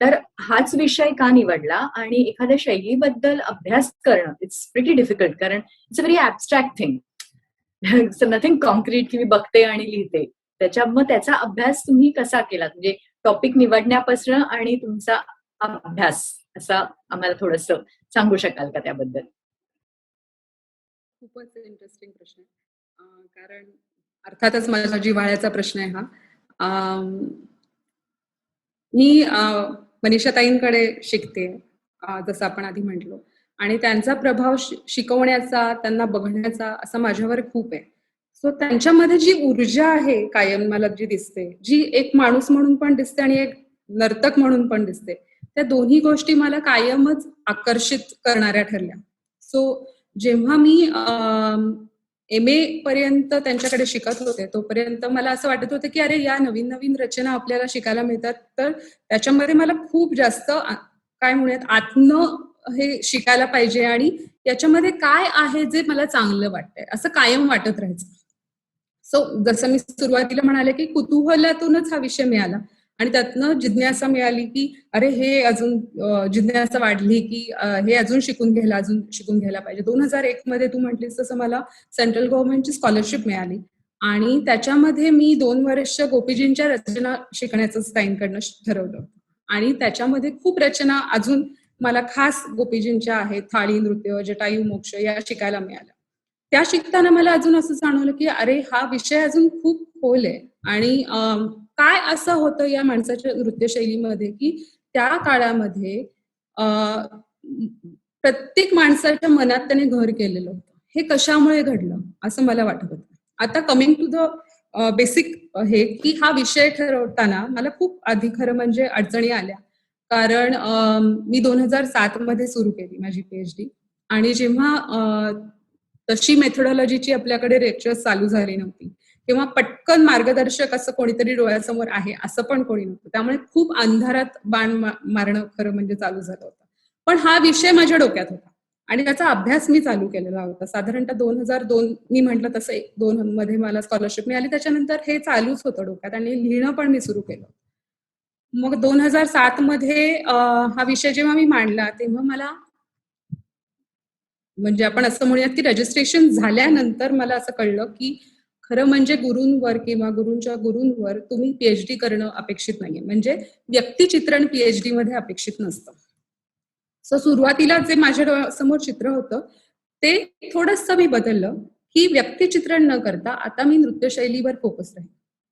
तर हाच विषय का निवडला आणि एखाद्या शैलीबद्दल अभ्यास करणं इट्स प्रिटी डिफिकल्ट कारण it's a very abstract thing. Nothing concrete की मी बघते आणि लिहिते. त्याचा अभ्यास तुम्ही कसा केला, म्हणजे टॉपिक निवडण्यापासून आणि तुमचा अभ्यास असा आम्हाला थोडंसं सांगू शकाल का त्याबद्दल? खूपच इंटरेस्टिंग प्रश्न आहे. कारण अर्थातच माझा जिव्हाळ्याचा प्रश्न आहे हा. मी मनीषाताईंकडे शिकते, जसं आपण आधी म्हटलो, आणि त्यांचा प्रभाव शिकवण्याचा, त्यांना बघण्याचा असा माझ्यावर खूप आहे. सो त्यांच्यामध्ये जी ऊर्जा आहे कायम मला जी दिसते, जी एक माणूस म्हणून पण दिसते आणि एक नर्तक म्हणून पण दिसते, त्या दोन्ही गोष्टी मला कायमच आकर्षित करणाऱ्या ठरल्या. सो जेव्हा मी MA पर्यंत त्यांच्याकडे शिकत होते तोपर्यंत मला असं वाटत होतं की अरे या नवीन नवीन रचना आपल्याला शिकायला मिळतात, तर त्याच्यामध्ये मला खूप जास्त काय म्हणूयात आत्म हे शिकायला पाहिजे आणि याच्यामध्ये काय आहे जे मला चांगलं वाटतंय असं कायम वाटत राहायचं. सो जसं मी सुरुवातीला म्हणाले की कुतूहलातूनच हा विषय मिळाला आणि त्यातनं जिज्ञासा मिळाली की अरे हे अजून जिज्ञासा वाढली की हे अजून शिकून घ्यायला पाहिजे. 2001 मध्ये तू म्हटलीस तसं मला सेंट्रल गव्हर्नमेंटची स्कॉलरशिप मिळाली आणि त्याच्यामध्ये मी 2 वर्ष गोपीजींच्या रचना शिकण्याचं ताईंकडनं ठरवलं आणि त्याच्यामध्ये खूप रचना अजून मला खास गोपीजींच्या आहेत, थाळी नृत्य, जटायू मोक्ष या शिकायला मिळाल्या. त्या शिकताना मला अजून असं जाणवलं की अरे हा विषय अजून खूप खोल आहे आणि काय असं होतं या माणसाच्या नृत्यशैलीमध्ये की त्या काळामध्ये प्रत्येक माणसाच्या मनात त्याने घर केलेलं होतं. हे कशामुळे घडलं असं मला वाटत होतं. आता कमिंग टू द बेसिक हे की हा विषय ठरवताना मला खूप आधी खरं म्हणजे अडचणी आल्या. कारण मी 2007 मध्ये सुरू केली माझी PhD आणि जेव्हा तशी मेथोडॉलॉजीची आपल्याकडे लेक्चर्स चालू झाली नव्हती किंवा पटकन मार्गदर्शक असं कोणीतरी डोळ्यासमोर आहे असं पण कोणी नव्हतं. त्यामुळे खूप अंधारात बाण मारणं खरं म्हणजे चालू झालं होतं. पण हा विषय माझ्या डोक्यात होता आणि त्याचा अभ्यास मी चालू केलेला होता. साधारणतः 2002 मी म्हटलं तसं 2 मध्ये मला स्कॉलरशिप मिळाली. त्याच्यानंतर हे चालूच होतं डोक्यात आणि लिहिणं पण मी सुरू केलं. मग 2007 मध्ये हा विषय जेव्हा मी मांडला तेव्हा मला म्हणजे आपण असं म्हणूयात की रजिस्ट्रेशन झाल्यानंतर मला असं कळलं की खरं म्हणजे गुरूंवर किंवा गुरूंच्या गुरूंवर तुम्ही PhD करणं अपेक्षित नाहीये. म्हणजे व्यक्तिचित्रण PhD मध्ये अपेक्षित नसतं. सो सुरुवातीला जे माझ्या समोर चित्र होतं ते थोडंसं मी बदललं की व्यक्तिचित्रण न करता आता मी नृत्यशैलीवर फोकस राहील.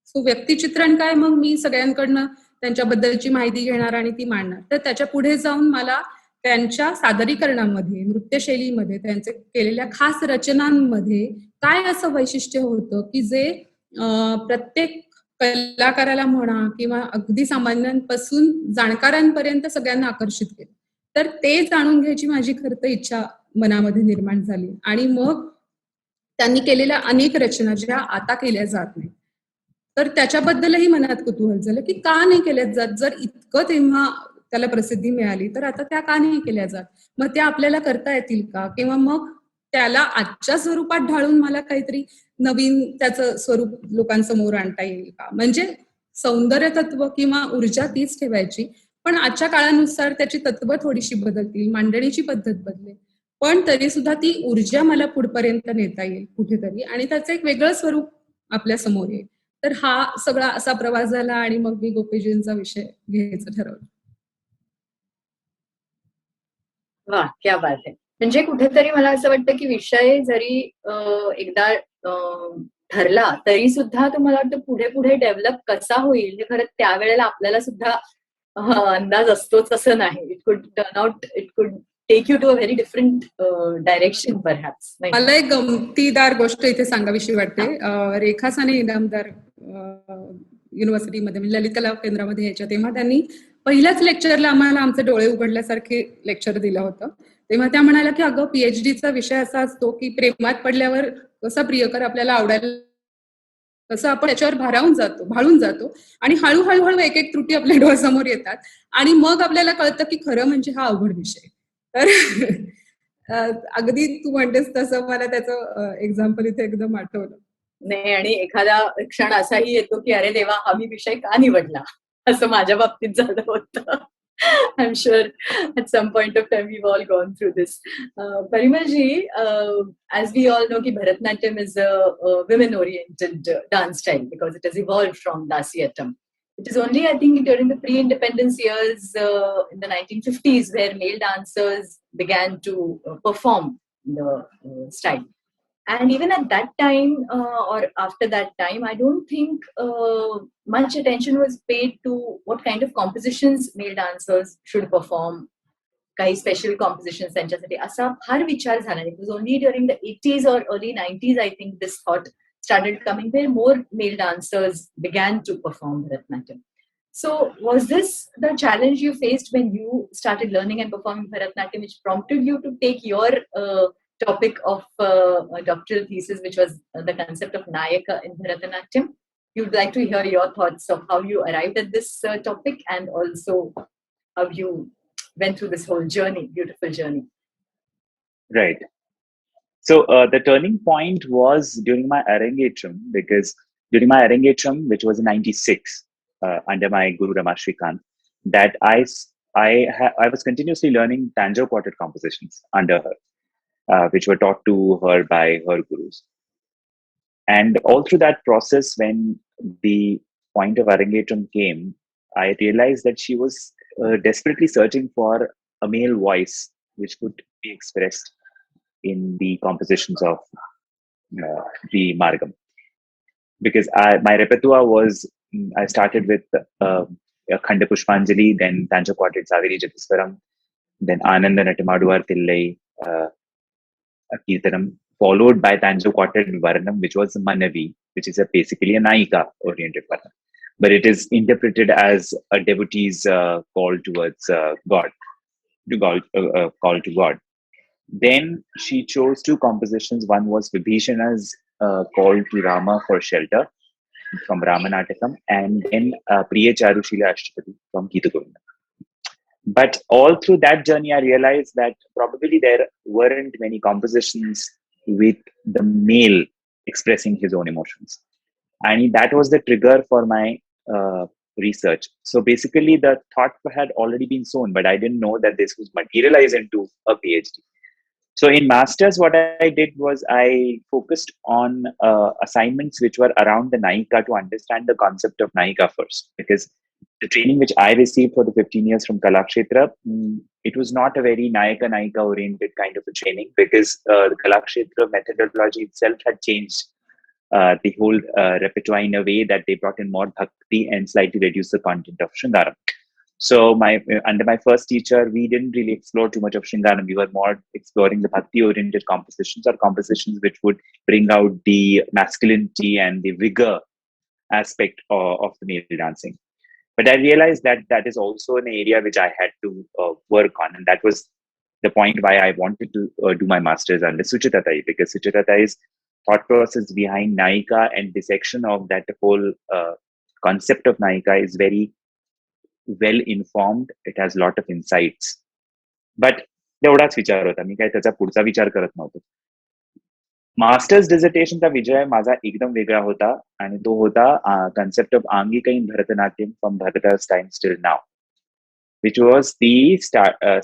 सो व्यक्तिचित्रण काय, मग मी सगळ्यांकडनं त्यांच्याबद्दलची माहिती घेणार आणि ती मांडणार. तर त्याच्या पुढे जाऊन मला त्यांच्या सादरीकरणामध्ये, नृत्यशैलीमध्ये, त्यांचे केलेल्या खास रचनांमध्ये काय असं वैशिष्ट्य होतं की जे प्रत्येक कलाकाराला म्हणा किंवा अगदी सामान्यांपासून जाणकारांपर्यंत सगळ्यांना आकर्षित केलं. तर ते जाणून घ्यायची माझी खरं तर इच्छा मनामध्ये निर्माण झाली आणि मग त्यांनी केलेल्या अनेक रचना ज्या आता केल्या जात नाही. तर त्याच्याबद्दलही मनात कुतूहल झालं, की का नाही केल्या जात? जर इतकं तेव्हा त्याला प्रसिद्धी मिळाली, तर आता त्या का नाही केल्या जात? मग त्या आपल्याला करता येतील का? किंवा मग त्याला आजच्या स्वरूपात ढाळून मला काहीतरी नवीन त्याचं स्वरूप लोकांसमोर आणता येईल का? म्हणजे सौंदर्य तत्व किंवा ऊर्जा तीच ठेवायची, पण आजच्या काळानुसार त्याची तत्व थोडीशी बदलतील, मांडणीची पद्धत बदलेल. पण तरी सुद्धा ती ऊर्जा मला पुढपर्यंत नेता येईल कुठेतरी आणि त्याचं एक वेगळं स्वरूप आपल्या समोर येईल. तर हा सगळा असा प्रवास झाला आणि मग मी गोपीजींचा विषय घ्यायचं ठरवलं. वा, क्या बात आहे. म्हणजे कुठेतरी मला असं वाटतं की विषय जरी एकदा ठरला तरी सुद्धा तुम्हाला वाटतं पुढे पुढे डेव्हलप कसा होईल हे खरं त्यावेळेला आपल्याला सुद्धा अंदाज असतोच असं नाही. It could turn out, it could take you to a very different direction perhaps. मला एक गमतीदार गोष्ट इथे सांगावीशी वाटते. रेखा साने इनामदार युनिव्हर्सिटीमध्ये म्हणजे ललित कला केंद्रामध्ये यायच्या तेव्हा त्यांनी पहिल्याच लेक्चरला आम्हाला आमचे डोळे उघडल्यासारखे लेक्चर दिलं होतं. तेव्हा त्या म्हणाल्या की अगं पीएचडीचा विषय असा असतो की प्रेमात पडल्यावर कसा प्रियकर आपल्याला आवडायला तसं आपण त्याच्यावर भाळून जातो आणि हळूहळू एक एक त्रुटी आपल्या डोळ्यासमोर येतात आणि मग आपल्याला कळतं की खरं म्हणजे हा अवघड विषय. तर अगदी तू म्हणतेस तसं मला त्याचं एक्झाम्पल इथे एकदम आठवलं. नाही, आणि एखादा क्षण असाही येतो की अरे देवा, हा मी विषय का निवडला, असं माझ्या बाबतीत झालं होतं. I'm sure at some point of time we've all gone through this. Parimalji, as we all know, ki Bharatnatyam is a women-oriented dance style because it has evolved from Dasyatam. It is only, I think, during the pre-independence years in the 1950s where male dancers began to perform the style. And even at that time or after that time, I don't think much attention was paid to what kind of compositions male dancers should perform. काही special compositions त्यांच्यासाठी असा फार विचार झाला. It was only during the 80s or early 90s, I think, this thought started coming where more male dancers began to perform Bharatnatyam. So was this the challenge you faced when you started learning and performing Bharatnatyam, which prompted you to take your topic of a doctoral thesis, which was the concept of Nayaka in Bharatanatyam? You'd like to hear your thoughts of how you arrived at this topic and also how you went through this whole journey, beautiful journey. Right. So the turning point was during my Arangetram, because during my Arangetram, which was in 96, under my Guru Rama Shrikant, that I was continuously learning Tanjore quartet compositions under her. Which were taught to her by her gurus. And all through that process, when the point of Arangetram came, I realized that she was desperately searching for a male voice which could be expressed in the compositions of the Margam. Because my repertoire was, I started with Khanda Pushpanjali, then Tanjore quartet Saveri Jatiswaram, then Ananda Natamaduvar Tillai, Kirtanam, followed by Tanjore quartet Varnam, which was Manavi, which is basically a Naika oriented Varnam. But it is interpreted as a devotee's call towards God, call to God. Then she chose two compositions. One was Vibhishana's call to Rama for shelter from Ramanatakam, and then Priya Charushila Ashtapati from Geeta Govinda. But all through that journey, I realized that probably there weren't many compositions with the male expressing his own emotions. And that was the trigger for my research. So basically, the thought had already been sown, but I didn't know that this was materialized into a PhD. So in Masters, what I did was I focused on assignments which were around the Naika to understand the concept of Naika first, because the training which I received for the 15 years from Kalakshetra, it was not a very Naika oriented kind of a training, because the Kalakshetra methodology itself had changed the whole repertoire in a way that they brought in more bhakti and slightly reduced the content of Shringaram. So under my first teacher, we didn't really explore too much of Shringaram. We were more exploring the bhakti-oriented compositions, or compositions which would bring out the masculinity and the vigor aspect of the male dancing. But I realized that that is also an area which I had to work on, and that was the point why I wanted to do my master's under Suchita Tai, because Suchita Tai's thought process behind Nayika and dissection of that whole concept of Nayika is very well informed. It has a lot of insights. But तेवढाच विचार होता, मी काय त्याचा पुढचा विचार करत नव्हतो. Masters डिझर्टेशनचा विजय माझा एकदम वेगळा होता, आणि तो होता कन्सेप्ट ऑफ आंगिकैन Bharatanatyam from Bharat's time still now, which was the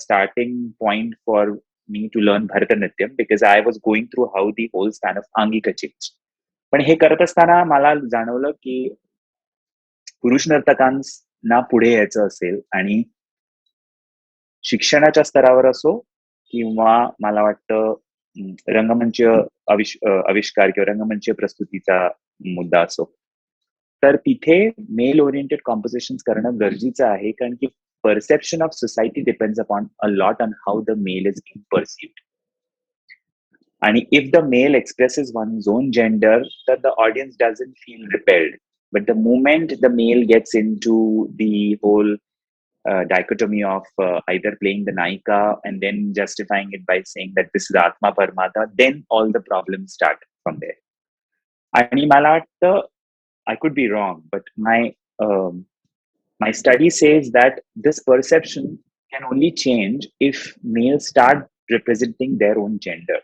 starting point for me to learn Bharatanatyam, because I was going through how the whole span of Angika changed. पण हे करत असताना मला जाणवलं की पुरुष नर्तकांना पुढे यायचं असेल, आणि शिक्षणाच्या स्तरावर असो किंवा मला वाटतं रंगमंच आविष्कार किंवा रंगमंच प्रस्तुतीचा मुद्दा असो, तर तिथे मेल ओरिएंटेड कॉम्पोजिशन्स करणं गरजेचं आहे, कारण की perception of society depends upon a lot on how the male is being perceived. And if the male expresses one's own gender, that the audience doesn't feel repelled. But the moment the male gets into the whole dichotomy of either playing the Nayika and then justifying it by saying that this is Atma Parmata, then all the problems start from there. And मला वाटतं, I could be wrong, but my study says that this perception can only change if males start representing their own gender.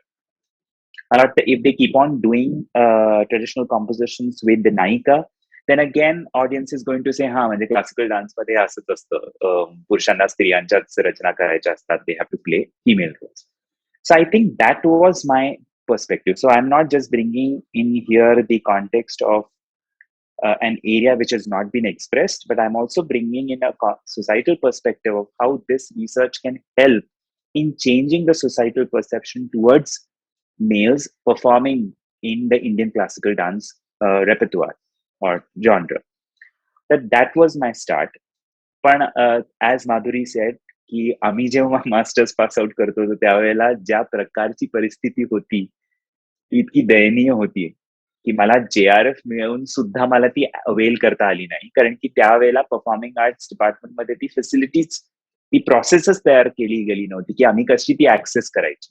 If they keep on doing traditional compositions with the Nayika, then again audience is going to say, ha, म्हणजे classical dance मध्ये असंच असतं, पुरुषांना स्त्रियांच्याच रचना करायच्या असतात, they have to play female roles. So I think that was my perspective. So I'm not just bringing in here the context of an area which has not been expressed, but I'm also bringing in a societal perspective of how this research can help in changing the societal perception towards males performing in the Indian classical dance repertoire or genre. That was my start. पण as Madhuri said, की आम्ही जेव्हा masters pass out करत होतो त्यावेळेला ज्या प्रकारची परिस्थिती होती ती इतकी दयनीय होती की मला JRF मिळवून सुद्धा मला ती अवेल करता आली नाही, कारण की त्यावेळेला परफॉर्मिंग आर्ट्स डिपार्टमेंट मध्ये ती फॅसिलिटीज, ती प्रोसेसच तयार केली गेली नव्हती की आम्ही कशी ती ऍक्सेस करायची.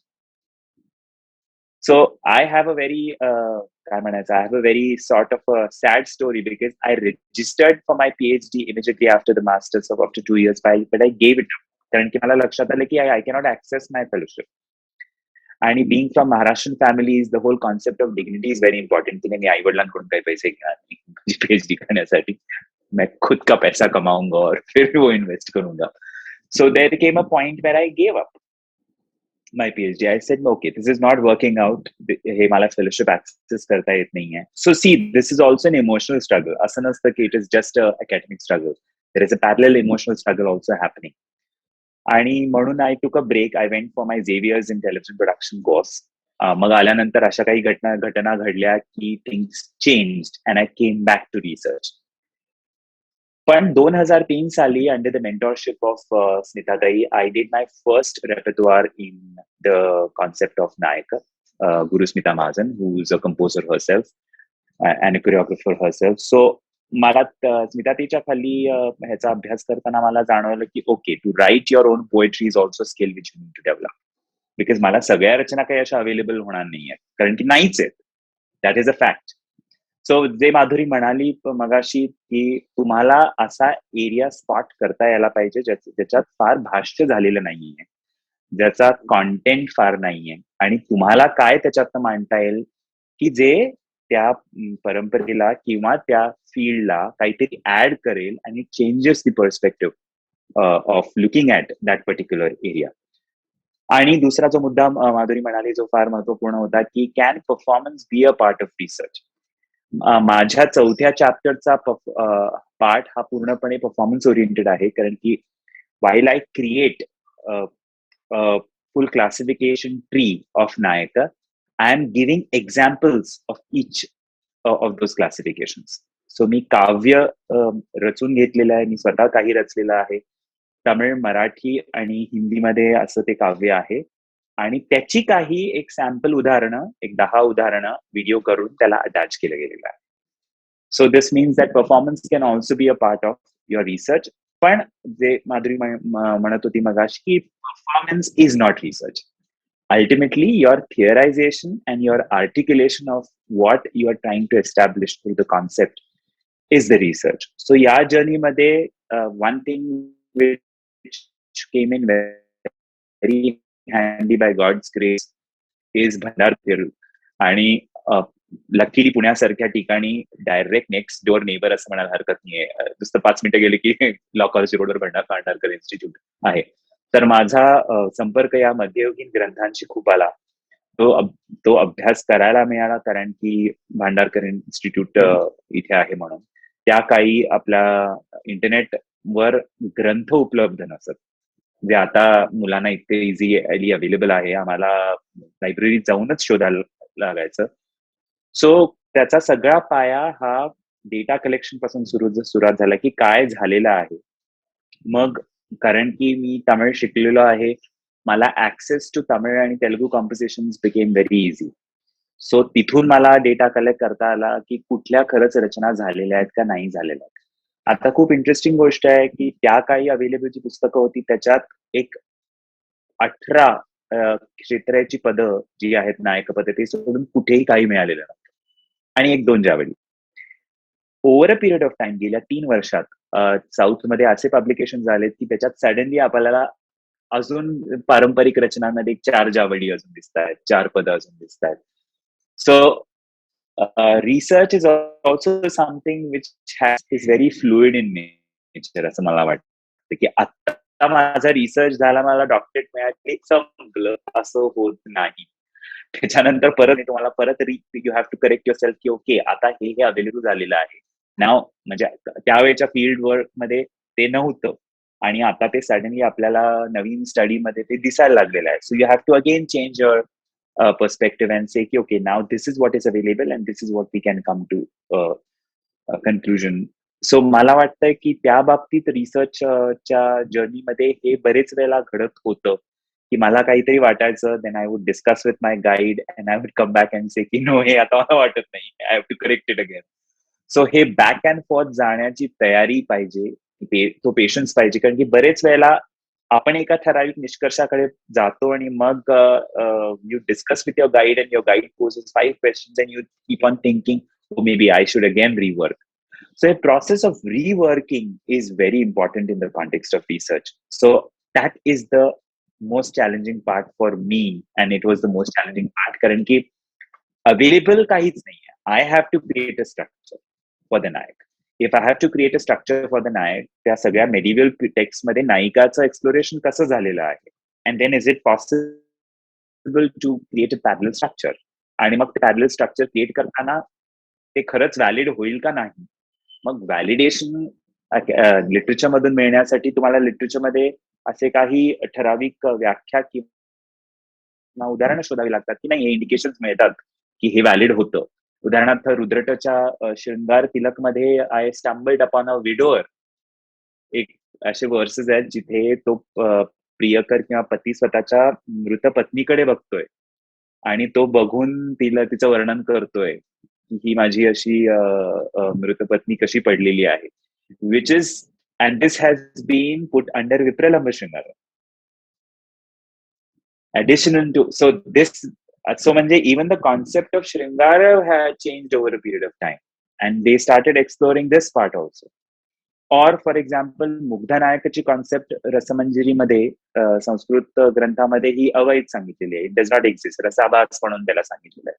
So I have a very I have a very sort of a sad story, because I registered for my PhD immediately after the masters of after 2 years, but I gave it up, कारण की मला लक्षात आलं की I cannot access my fellowship. आणि being from Maharashtrian families, the whole concept of dignity is very important. की नाही, आई वडिलांकडून काही पैसे घेणार नाही PhD करण्यासाठी, मैं खुद का पैसा कमाऊंगा और फिर वो इन्वेस्ट करूंगा. So there came a point where I gave up my PhD. I said, okay, this is not working out. हे मला fellowship access करता येत नाही आहे. So see, this is also an emotional struggle. असं नसतं की it is just a academic struggle. There is a parallel emotional struggle also happening. आणि म्हणून I took a break. I went for my Xavier's in television production course. मग आल्यानंतर अशा काही घटना घडल्या की things changed and I came back to research. पण 2003 साली, under the mentorship of Smita Tai, I did my first repertoire in the concept of Nayika, Guru Smita Mahajan, who is a composer herself and a choreographer herself. So मला स्मिता ताईच्या खाली ह्याचा अभ्यास करताना मला जाणवलं की okay, to write your own poetry is also skill which you need to develop, because मला सगळ्या रचना काही अशा अवेलेबल होणार नाहीये, कारण की नाहीच आहेत. That is a fact. So जे माधुरी म्हणाली मगाशी की तुम्हाला असा एरिया स्पॉट करता यायला पाहिजे ज्याच्यात फार भाष्य झालेलं नाहीये, ज्याचा कॉन्टेंट फार नाहीये, आणि तुम्हाला काय त्याच्यातनं मांडता येईल की जे त्या परंपरेला किंवा त्या फील्डला काहीतरी ऍड करेल आणि changes the perspective of looking at that particular area. आणि दुसरा जो मुद्दा माधुरी म्हणाली जो फार महत्वपूर्ण होता की can performance be a part of research. माझ्या चौथ्या चॅप्टरचा पार्ट हा पूर्णपणे परफॉर्मन्स ओरिएंटेड आहे, कारण की while I create a full classification tree of Nayaka, I am giving examples of each of those classifications. So मी काव्य रचून घेतलेलं आहे, मी स्वतः काही रचलेलं आहे, तमिळ, मराठी आणि हिंदीमध्ये असं ते काव्य आहे. आणि त्याची काही एक सॅम्पल उदाहरणं, एक 10 उदाहरणं व्हिडिओ करून त्याला अटॅच केलं गेलेलं आहे. So this means that performance can also be a part of your research. पण जे माधुरी म्हणत होती मगाशी, की performance is not research. Ultimately, your theorization and your articulation of what you are trying to establish through the concept is the research. So, या journey मध्ये one thing which came in very handy by God's grace is भंडार फिरू. आणि luckily पुण्यासारख्या ठिकाणी direct next door neighbour असं म्हणायला हरकत नाहीये. नुसतं 5 मिनिटं गेले की लॉ कॉलेज रोडवर भांडारकर इन्स्टिट्यूट आहे. तर माझा संपर्क या मध्ययुगीन ग्रंथांशी खूप आला. तो अभ्यास करायला मिळाला कारण की भांडारकर इन्स्टिट्यूट इथे आहे म्हणून. त्या काही आपल्या इंटरनेटवर ग्रंथ उपलब्ध नसत, जे आता मुलांना इतके इझिली अवेलेबल आहे. आम्हाला लायब्ररीत जाऊनच शोधायला लागायचं. सो त्याचा सगळा पाया हा डेटा कलेक्शन पासून सुरुवात झाला, की काय झालेलं आहे. मग कारण की मी तमिळ शिकलेलो आहे, मला ऍक्सेस टू तमिळ आणि Telugu composition became very easy. So तिथून मला डेटा कलेक्ट करता आला, की कुठल्या खरंच रचना झालेल्या आहेत का नाही झालेल्या आहेत. आता खूप इंटरेस्टिंग गोष्ट आहे, की त्या काही अवेलेबल जी पुस्तकं होती त्याच्यात एक 18 क्षेत्राची पदं जी आहेत, नायक पद, ते सोडून कुठेही काही मिळालेलं नव्हतं. आणि 1-2 जावडी. Over a period of time, गेल्या 3 वर्षात साऊथमध्ये असे पब्लिकेशन झालेत, की त्याच्यात सडनली आपल्याला अजून पारंपरिक रचनांमध्ये 4 जावडी अजून दिसत आहेत, 4 पदं अजून दिसत आहेत. So research is also something which is very fluid in nature असं मला वाटतं, की आता माझा रिसर्च झाला, मला डॉक्टरेट मिळाली, संपलं असं होत नाही. त्याच्यानंतर परत तुम्हाला परत you have to correct yourself, की ओके आता हे अवेलेबल झालेलं आहे नाव. म्हणजे त्यावेळेच्या फील्ड वर्क मध्ये ते नव्हतं आणि आता ते सडनली आपल्याला नवीन स्टडीमध्ये ते दिसायला लागलेलं आहे. So you have to again change your perspective and say की okay now this is what is available and this is what we can come to conclusion. So मला वाटतंय की त्या बाबतीत रिसर्चच्या जर्नीमध्ये हे बरेच वेळेला घडत होतं, की मला काहीतरी वाटायचं, then I would discuss with my guide and I would come back and say की नो, हे आता मला वाटत नाही, I have to correct it again. So हे बॅक अँड फोर्थ जाण्याची तयारी पाहिजे, तो पेशन्स पाहिजे. कारण की बरेच वेळेला आपण एका ठराविक निष्कर्षाकडे जातो आणि मग you discuss with your guide and your guide poses 5 questions and you keep on thinking maybe I should again rework. So a process of reworking is very important in the context of research. So that is the most challenging part for me, and it was the most challenging part कारण की available काहीच नाही आहे. I have to create a structure for the Nayak. If I have to create a structure for the नायक, त्या सगळ्या medieval text मध्ये नायिकाचं exploration कसं झालेलं आहे, and then is it possible to create a parallel structure, आणि मग ते parallel structure create करताना ते खरंच व्हॅलिड होईल का नाही. मग व्हॅलिडेशन लिटरेचर मधून मिळण्यासाठी तुम्हाला लिटरेचरमध्ये असे काही ठराविक व्याख्या किंवा उदाहरणं शोधावी लागतात, की नाही हे इंडिकेशन मिळतात की हे व्हॅलिड होतं. उदाहरणार्थ रुद्रटच्या शृंगार तिलक मध्ये आय स्टंबल्ड अपॉन अ विडोअर, एक असे वर्सेस आहेत जिथे तो प्रियकर किंवा पती स्वतःच्या मृत पत्नीकडे बघतोय आणि तो बघून तिचं वर्णन करतोय, ही माझी अशी मृत पत्नी कशी पडलेली आहे, which is and this has been put under विप्रलंब शृंगार additional to so म्हणजे even the concept of shringara had changed over a period of time and they started exploring this part also. और फॉर एक्झाम्पल मुग्धा नायकाची concept रसमंजरीमध्ये संस्कृत ग्रंथामध्ये ही अवैध सांगितलेली आहे. इट डज नॉट एक्झिस्ट, रसाभास म्हणून त्याला सांगितलेलं आहे.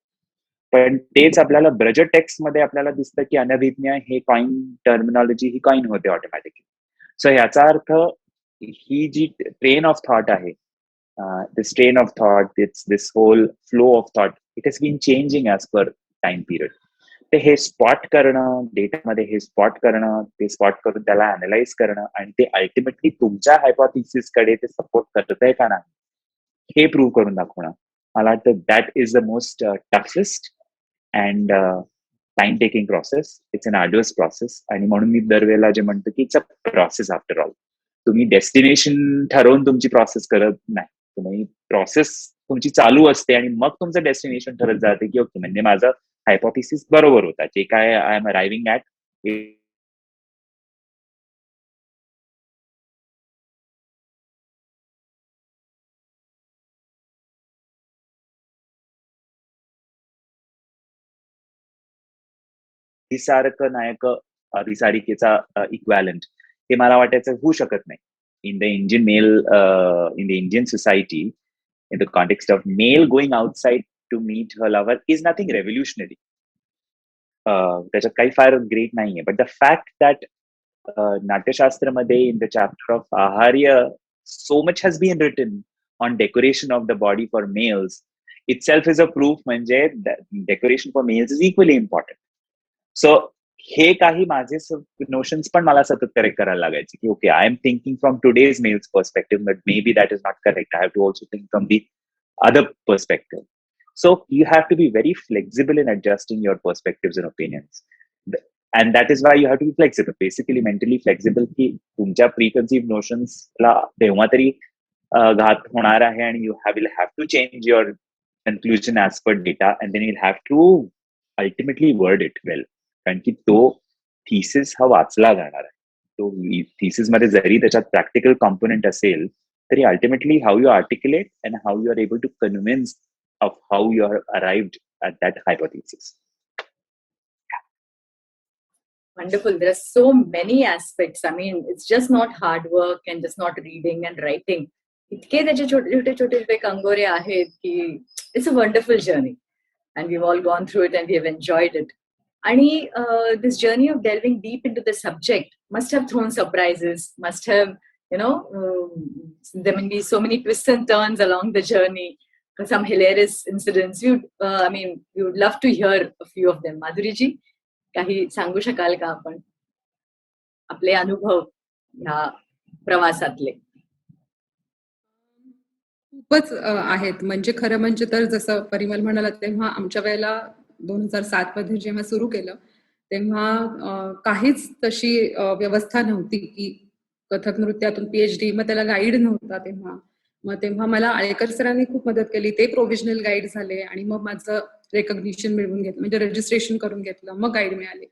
पण तेच आपल्याला ब्रज टेक्स्ट मध्ये आपल्याला दिसतं की अनभिज्ञ हे कॉइन टर्मिनॉलॉजी ही कॉइन होते ऑटोमॅटिकली. सो ह्याचा अर्थ ही जी ट्रेन ऑफ थॉट आहे, this train of thought, this whole flow of thought, it has been changing as per time period. ते हे स्पॉट करणं, डेटामध्ये हे स्पॉट करणं, ते स्पॉट करून त्याला अनालाइज करणं आणि ते अल्टिमेटली तुमच्या हायपोथिसिस कडे ते सपोर्ट करतंय का नाही हे प्रूव्ह करून दाखवणं, मला वाटतं that is the most toughest and time taking process. It's an arduous process आणि म्हणून मी दरवेळेला जे म्हणतो की it's a process after all. तुम्ही डेस्टिनेशन ठरवून तुमची प्रोसेस करत नाही. तुम्ही प्रोसेस तुमची चालू असते आणि मग तुमचं डेस्टिनेशन ठरत जाते की ओके म्हणजे माझं हायपोथिसिस बरोबर होता, जे काय आय एम अरायव्हिंग ॲट अभिसारिकेचा इक्वॅलंट हे मला वाटायचं होऊ शकत नाही. In the Indian male in the Indian society, in the context of male going outside to meet her lover is nothing revolutionary. त्याच्यात काही फार ग्रेट नाहीये. बट द फॅक्ट दॅट नाट्यशास्त्रमध्ये इन द चॅप्टर ऑफ आहार्य so much has been written on decoration of the body for males itself is a proof म्हणजे decoration for males is equally important. So हे काही माझे notions पण मला सतत correct करायला लागायचे की okay I am thinking from today's male's perspective but maybe that is not correct. I have to also think from the other perspective. So you have to be very flexible in adjusting your perspectives and opinions. And that is why you have to be flexible, basically mentally flexible की तुमच्या preconceived notions ला तेव्हा तरी घात होणार आहे आणि you will have to change your conclusion as per data and then you'll have to ultimately word it well. कारण की तो thesis हा वाचला जाणार आहे. तो thesis मध्ये जरी त्याच्यात practical component असेल तरी ultimately how you articulate and how you are able to convince of how you are arrived at that hypothesis. Wonderful. There are so many aspects. I mean, it's just not hard work and just not reading and writing. इतके त्याचे छोटे छोटे कंगोरे आहेत की it's a wonderful journey and we've all gone through it and we have enjoyed it. And this journey of delving deep into the subject must have thrown surprises, must have, there may be so many twists and turns along the journey, some hilarious incidents. We would love to hear a few of them. Madhuri ji, काही सांगू शकाल का आपण आपले अनुभव ह्या प्रवासातले? खूपच आहेत. म्हणजे खरं म्हणजे तर जसं परिमल म्हणाला तेव्हा आमच्या वेळेला 2007 मध्ये जेव्हा सुरू केलं तेव्हा काहीच तशी व्यवस्था नव्हती की कथक नृत्यातून PhD, मग त्याला गाईड नव्हता तेव्हा. मग तेव्हा मला आळेकर सरांनी खूप मदत केली. ते प्रोव्हिजनल गाईड झाले आणि मग माझं रेकॉग्निशन मिळवून घेतलं, म्हणजे रजिस्ट्रेशन करून घेतलं, मग गाईड मिळाले.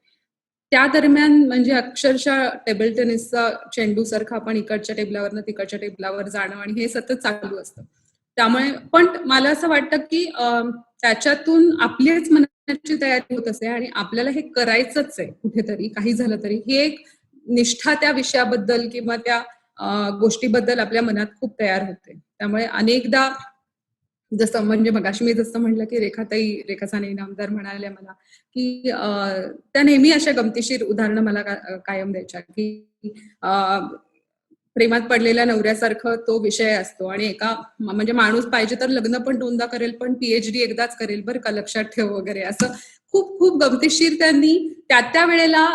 त्या दरम्यान म्हणजे अक्षरशः टेबल टेनिसचा चेंडू सारखं आपण इकडच्या टेबलावरनं तिकडच्या टेबलावर जाणं आणि हे सतत चालू असतं. त्यामुळे पण मला असं वाटतं की त्याच्यातून आपलीच मनाची तयारी होत असते आणि आपल्याला हे करायचंच आहे कुठेतरी, काही झालं तरी. ही एक निष्ठा त्या विषयाबद्दल किंवा त्या गोष्टीबद्दल आपल्या मनात खूप तयार होते. त्यामुळे अनेकदा जसं म्हणजे मगाशी मी जसं म्हटलं की रेखा साने इनामदार म्हणाल्या मला की त्या नेहमी अशा गमतीशीर उदाहरणं मला कायम द्यायच्या की प्रेमात पडलेल्या नवऱ्यासारखं तो विषय असतो आणि एका म्हणजे माणूस पाहिजे तर लग्न पण 2दा करेल पण PhD एकदाच करेल बरं का, लक्षात ठेव वगैरे, असं खूप खूप गमतीशीर त्यांनी त्या वेळेला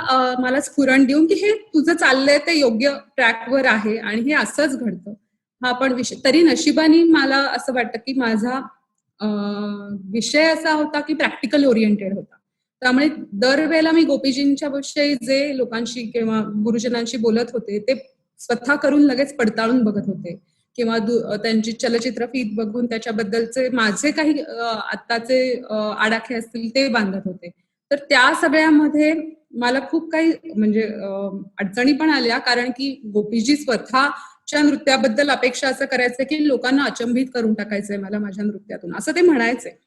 मला स्फुरण देऊन की हे तुझं चाललंय ते योग्य ट्रॅकवर आहे आणि हे असंच घडतं. हा पण विषय तरी नशिबाने मला असं वाटतं की माझा विषय असा होता की प्रॅक्टिकल ओरिएंटेड होता. त्यामुळे दरवेळेला मी गोपीजींच्या विषयी जे लोकांशी किंवा गुरुजनांशी बोलत होते ते स्वतः करून लगेच पडताळून बघत होते किंवा त्यांची चलचित्र फीत बघून त्याच्याबद्दलचे माझे काही आत्ताचे आडाखे असतील ते बांधत होते. तर त्या सगळ्यामध्ये मला खूप काही म्हणजे अडचणी पण आल्या, कारण की गोपीजी स्वतःच्या नृत्याबद्दल अपेक्षा असं करायचं की लोकांना अचंबित करून टाकायचंय मला माझ्या नृत्यातून, असं ते म्हणायचे.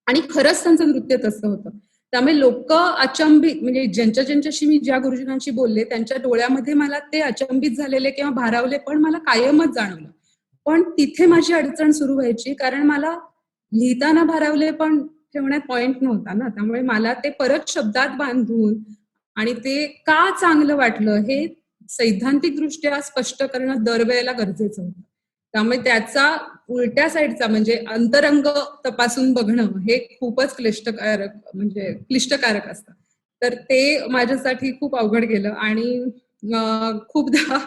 आणि खरंच त्यांचं नृत्य तसं होतं. त्यामुळे लोक अचंबित म्हणजे ज्यांच्याशी मी ज्या गुरुजनांशी बोलले त्यांच्या डोळ्यामध्ये मला ते अचंबित झालेले किंवा भारावले पण मला कायमच जाणवलं. पण तिथे माझी अडचण सुरू व्हायची, कारण मला लिहिताना भारावले पण ठेवण्यात पॉइंट नव्हता ना. त्यामुळे मला ते परत शब्दात बांधून आणि ते का चांगलं वाटलं हे सैद्धांतिक दृष्ट्या स्पष्ट करणं दरवेळेला गरजेचं होतं. त्यामुळे त्याचा उलट्या साईडचा म्हणजे अंतरंग तपासून बघणं हे खूपच क्लिष्टकारक असतं. तर ते माझ्यासाठी खूप अवघड गेलं आणि खूपदा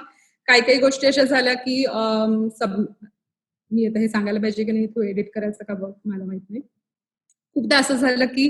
काही गोष्टी अशा झाल्या की मी आता हे सांगायला पाहिजे की नाही, तू एडिट करायचं का बघ, मला माहित नाही. खूपदा असं झालं की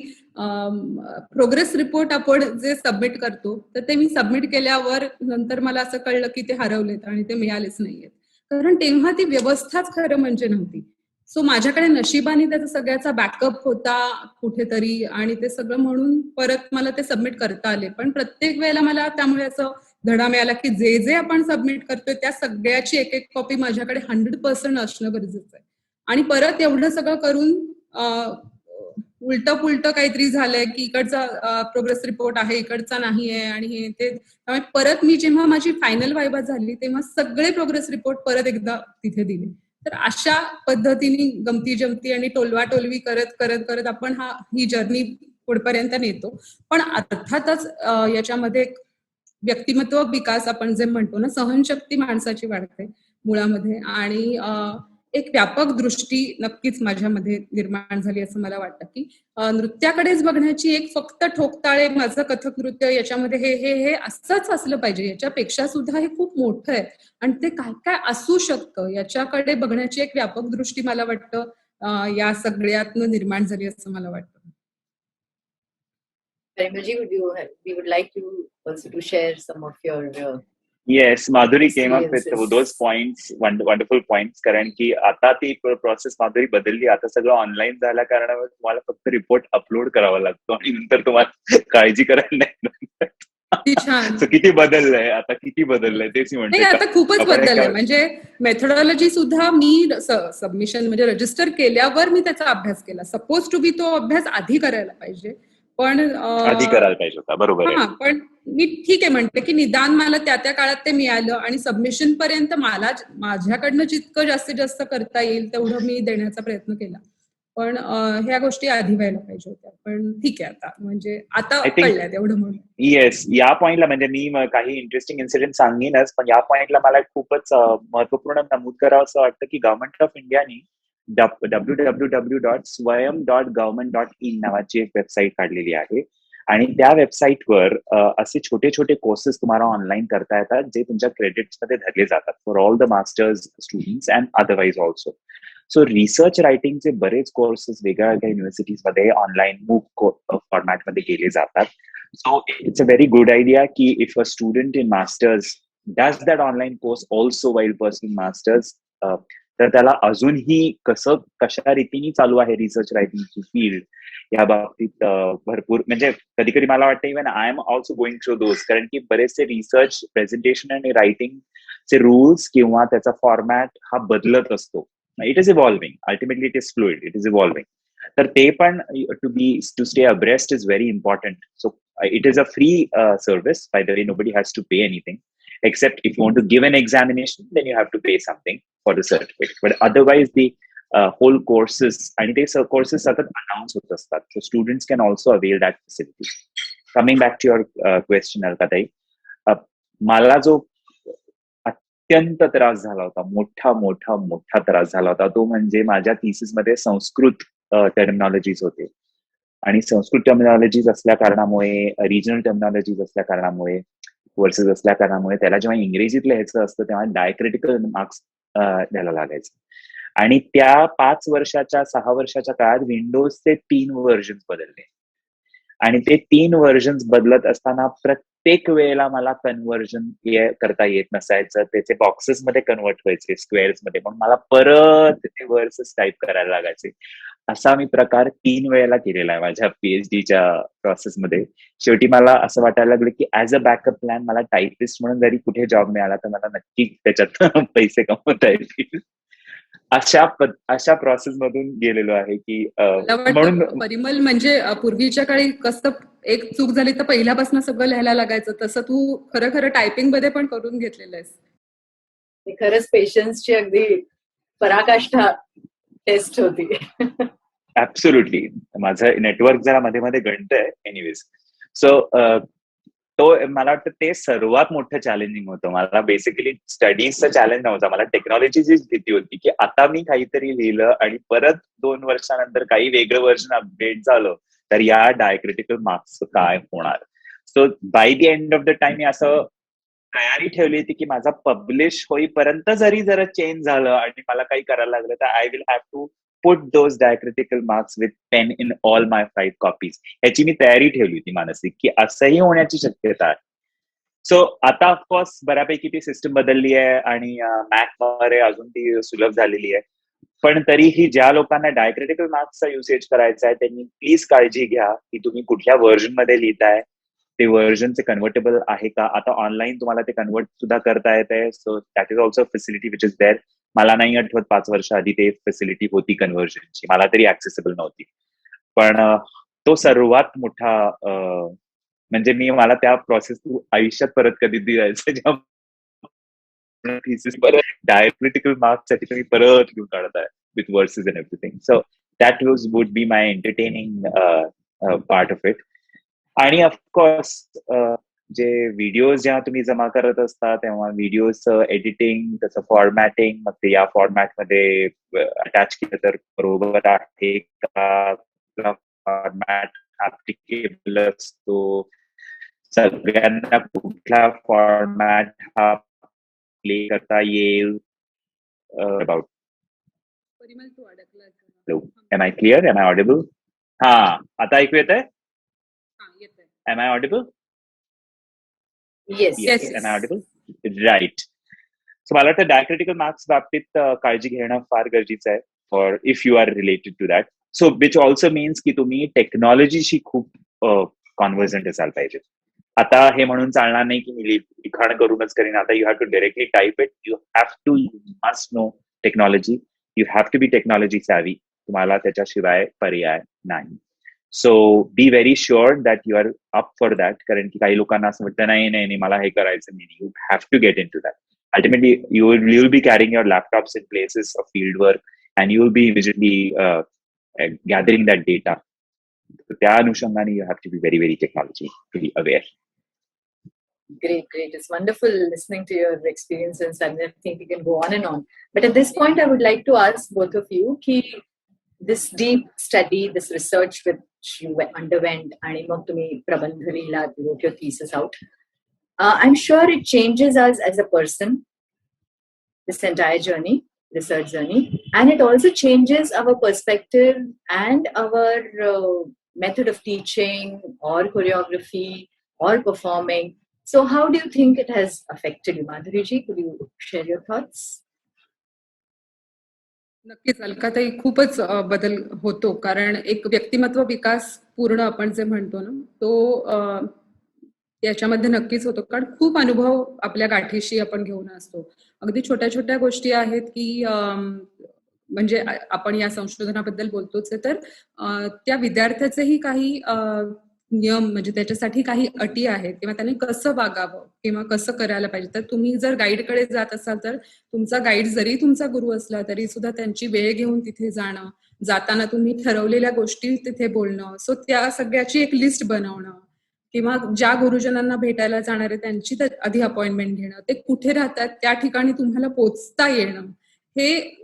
प्रोग्रेस रिपोर्ट आपण जे सबमिट करतो तर ते मी सबमिट केल्यावर नंतर मला असं कळलं की ते हरवलेत आणि ते मिळालेच नाहीयेत. कारण तेव्हा ती व्यवस्थाच खरं म्हणजे नव्हती. सो माझ्याकडे नशिबाने त्याचा सगळ्याचा बॅकअप होता कुठेतरी आणि ते सगळं म्हणून परत मला ते सबमिट करता आले. पण प्रत्येक वेळेला मला त्यामुळे असं धडा मिळाला की जे जे आपण सबमिट करतोय त्या सगळ्याची एक एक कॉपी माझ्याकडे 100% असणं गरजेचं आहे. आणि परत एवढं सगळं करून उलट पुलट काहीतरी झालंय की इकडचा प्रोग्रेस रिपोर्ट आहे इकडचा नाहीये आणि हे ते त्यामुळे परत मी जेव्हा माझी फायनल वायवा झाली तेव्हा सगळे प्रोग्रेस रिपोर्ट परत एकदा तिथे दिले. तर अशा पद्धतीने गमती जमती आणि टोलवा टोलवी करत करत करत आपण ही जर्नी पुढपर्यंत नेतो. पण अर्थातच याच्यामध्ये व्यक्तिमत्व विकास आपण जे म्हणतो ना सहनशक्ती माणसाची वाढते मुळामध्ये आणि एक व्यापक दृष्टी नक्कीच माझ्यामध्ये निर्माण झाली असं मला वाटतं की नृत्याकडेच बघण्याची एक फक्त ठोकताळे माझं कथक नृत्य याच्यामध्ये हे हे हे असंच असलं पाहिजे याच्यापेक्षा सुद्धा हे खूप मोठं आहे आणि ते काय काय असू शकतं याच्याकडे बघण्याची एक व्यापक दृष्टी मला वाटतं या सगळ्यातनं निर्माण झाली असं मला वाटतं. Parimalji, we would like you also to share some of your Yes, Madhuri came up with experiences. those points, wonderful points. कारण की आता ती प्रोसेस माधुरी बदलली. आता सगळं ऑनलाईन झाल्या कारणामुळे तुम्हाला फक्त रिपोर्ट अपलोड करावा लागतो आणि नंतर तुम्हाला काळजी करायला नाही. छान. किती बदललंय आता, किती बदललंय तेच मी नाही म्हणते. आता खूपच बदललंय. म्हणजे मेथोडॉलॉजी सुद्धा मी सबमिशन म्हणजे रजिस्टर केल्यावर मी त्याचा अभ्यास केला. सपोज टू बी तो अभ्यास आधी करायला पाहिजे. पण आधी करायला पाहिजे होता, बरोबर आहे. पण मी ठीक आहे म्हणते की निदान मला त्या काळात ते मिळालं आणि सबमिशन पर्यंत मला माझ्याकडनं जितकं जास्तीत जास्त करता येईल तेवढं मी देण्याचा प्रयत्न केला. पण ह्या गोष्टी आधी व्हायला पाहिजे होत्या. पण ठीक आहे आता म्हणजे आता कळलं एवढं म्हणून. येस, या पॉइंटला म्हणजे मी काही इंटरेस्टिंग इन्सिडेंट सांगेनच, पण या पॉइंटला मला खूपच महत्वपूर्ण नमूद करावं असं वाटतं की गव्हर्नमेंट ऑफ इंडियानी www.swayam.government.in नावाची एक वेबसाईट काढलेली आहे आणि त्या वेबसाईटवर असे छोटे छोटे कोर्सेस तुम्हाला ऑनलाईन करता येतात जे तुमच्या क्रेडिट्स मध्ये धरले जातात for all the masters students and otherwise also. So research रायटिंगचे बरेच कोर्सेस वेगळ्या वेगळ्या युनिव्हर्सिटीजमध्ये ऑनलाईन मूक फॉर्मॅटमध्ये केले जातात. So it's a very good idea ki if a student in masters does that online course also while pursuing masters, तर त्याला अजूनही कशा रीतीने चालू आहे रिसर्च रायटिंगची फील्ड या बाबतीत भरपूर म्हणजे कधी कधी मला वाटतं even I am also going through those, कारण की बरेचसे रिसर्च प्रेझेंटेशन आणि रायटिंगचे रूल्स किंवा त्याचा फॉर्मॅट हा बदलत असतो. It is evolving, ultimately it is fluid, it is evolving. तर ते पण to stay abreast is very important. So it is a free service, by the way. Nobody has to pay anything except if you want to give an examination, then you have to pay something for the certificate, but otherwise the whole courses and these courses satat announce hot astat, so students can also avail that facility. Coming back to your question, Alkatai, मला जो अत्यंत त्रास झाला होता, मोठा त्रास झाला होता, तो म्हणजे माझ्या थिसिस मध्ये संस्कृत टर्मिनॉलॉजीज होते आणि संस्कृत टर्मिनॉलॉजीज असल्या कारणामुळे, रिजनल टर्मिनॉलॉजीज असल्या कारणामुळे, वर्सेस असल्या कारणामुळे त्याला जेव्हा इंग्रजीत लिहायचं असतं तेव्हा डायक्रिटिकल मार्क्स द्यायला लागायचे. आणि त्या 6 वर्षाच्या काळात विंडोजचे 3 व्हर्जन्स बदलले आणि ते 3 व्हर्जन्स बदलत असताना प्रत्येक वेळेला मला कन्व्हर्जन करता येत नसायचं. त्याचे बॉक्सेस मध्ये कन्वर्ट व्हायचे स्क्वेअर्स मध्ये, पण मला परत ते वर्सेस टाईप करायला लागायचे. असा मी प्रकार 3 वेळेला केलेला आहे माझ्या पीएचडीच्या प्रोसेसमध्ये. शेवटी मला असं वाटायला लागलं की ऍज अ बॅकअप प्लॅन मला टायपिस्ट म्हणून जरी कुठे जॉब मिळाला तर मला नक्की त्याच्यात पैसे कमवता येतील. अशा प्रोसेस मधून गेलेलो आहे की म्हणून परिमल म्हणजे पूर्वीच्या काळी कसं एक चूक झाली तर पहिल्यापासून सगळं लिहायला लागायचं, तसं तू खरं टायपिंग मध्ये पण करून घेतलेलं आहेस. खरंच पेशन्सची अगदी पराकाष्ठा टेस्ट होती. ऍब्सोल्युटली. माझं नेटवर्क जरा मध्ये मध्ये गणतंय. एनिवेज, सो तो मला वाटतं ते सर्वात मोठं चॅलेंजिंग होतं. मला बेसिकली स्टडीजचं चॅलेंज नव्हता, मला टेक्नॉलॉजीचीच भीती होती की आता मी काहीतरी लिहिलं आणि परत 2 वर्षानंतर काही वेगळं व्हर्जन अपडेट झालं तर या डायक्रिटिकल मार्क्सचं काय होणार. So by the end of the time मी असं तयारी ठेवली होती की माझा पब्लिश होईपर्यंत जरी जरा चेंज झालं आणि मला काही करायला लागलं तर I will have to put those diacritical marks with pen in all my 5 copies. ह्याची मी तयारी ठेवली होती मानसिक की असंही होण्याची शक्यता आहे. सो आता ऑफकोर्स बऱ्यापैकी ती सिस्टम बदलली आहे आणि मॅथमध्ये अजून ती सुलभ झालेली आहे. पण तरीही ज्या लोकांना डायक्रिटिकल मार्क्सचा युसेज करायचा आहे त्यांनी प्लीज काळजी घ्या की तुम्ही कुठल्या व्हर्जन मध्ये लिहिताय, ते व्हर्जनचे कन्व्हर्टेबल आहे का. आता ऑनलाईन तुम्हाला ते कन्व्हर्ट सुद्धा करता येत आहे. So that is also facility which is there. मला नाही आठवत 5 वर्ष आधी ते फॅसिलिटी होती कन्व्हर्जनची, मला तरी ऍक्सेसिबल नव्हती. पण तो सर्वात मोठा म्हणजे मला त्या प्रोसेस आयुष्यात परत कधी जायचं जेव्हा थिसिस परत डायक्रिटिकल मार्क्स साठी तुम्ही परत लिहून काढताय with verses and everything. So that would be my entertaining part of it. आणि ऑफकोर्स जे व्हिडिओज जेव्हा तुम्ही जमा करत असता तेव्हा व्हिडिओचं एडिटिंग, त्याचं फॉर्मॅटिंग, मग ते या फॉर्मॅटमध्ये अटॅच केलं तर बरोबर आहे का, फॉर्मॅट ऍप्लिकेबल असतो, सगळ्यांना कुठला फॉर्मॅट हा प्ले करता येईल. अबाउट परिमल तू अडकला. Hello, am I clear, am I audible? हा, आता ऐकू येतंय? येतंय. Am I audible? Yes. Am I audible? Right. So मला वाटतं डायक्रिटिकल मार्क्स बाबतीत काळजी घेणं फार गरजेचं आहे for if you are related to that. So which also means की तुम्ही टेक्नॉलॉजीशी खूप कॉन्व्हर्जंट असायला पाहिजे. आता हे म्हणून चालणार नाही की मी लिखाण करूनच करीन. आता you have to directly type it. You must know technology. You have to be technology savvy. तुम्हाला त्याच्याशिवाय पर्याय नाही. So be very sure that you are up for that. कारण की काही लोकांना असं वाटतं नाही मला हे करायचं नाही. You have to get into that. Ultimately, you will be carrying your laptops in places of field work and you will be immediately gathering that data. त्या अनुषंगाने you have to be very, very technology to be aware. Great. It's wonderful listening to your experiences, and I think we can go on and on. But at this point, I would like to ask both of you, ki this deep study, this research which you underwent, and मग तुम्ही प्रबंध लिहिला, you wrote your thesis out. I'm sure it changes us as a person, this entire journey, research journey, and it also changes our perspective and our method of teaching or choreography or performing. So how do you think it has affected you? Madhuri ji, could you share your thoughts? नक्कीच अलकाताई, खूपच बदल होतो. कारण एक व्यक्तिमत्व विकास पूर्ण आपण जे म्हणतो ना, तो याच्यामध्ये नक्कीच होतो. कारण खूप अनुभव आपल्या गाठीशी आपण घेऊन असतो. अगदी छोट्या छोट्या गोष्टी आहेत की म्हणजे आपण या संशोधनाबद्दल बोलतोच आहे, तर त्या विद्यार्थ्याचेही काही नियम, म्हणजे त्याच्यासाठी काही अटी आहेत किंवा त्यांनी कसं वागावं किंवा कसं करायला पाहिजे. तर तुम्ही जर गाईडकडे जात असाल तर तुमचा गाईड जरी तुमचा गुरु असला तरी सुद्धा त्यांची वेळ घेऊन तिथे जाणं, जाताना तुम्ही ठरवलेल्या गोष्टी तिथे बोलणं, सो त्या सगळ्याची एक लिस्ट बनवणं किंवा ज्या गुरुजनांना भेटायला जाणार आहे त्यांची आधी अपॉइंटमेंट घेणं, ते कुठे राहतात त्या ठिकाणी तुम्हाला पोहोचता येणं, हे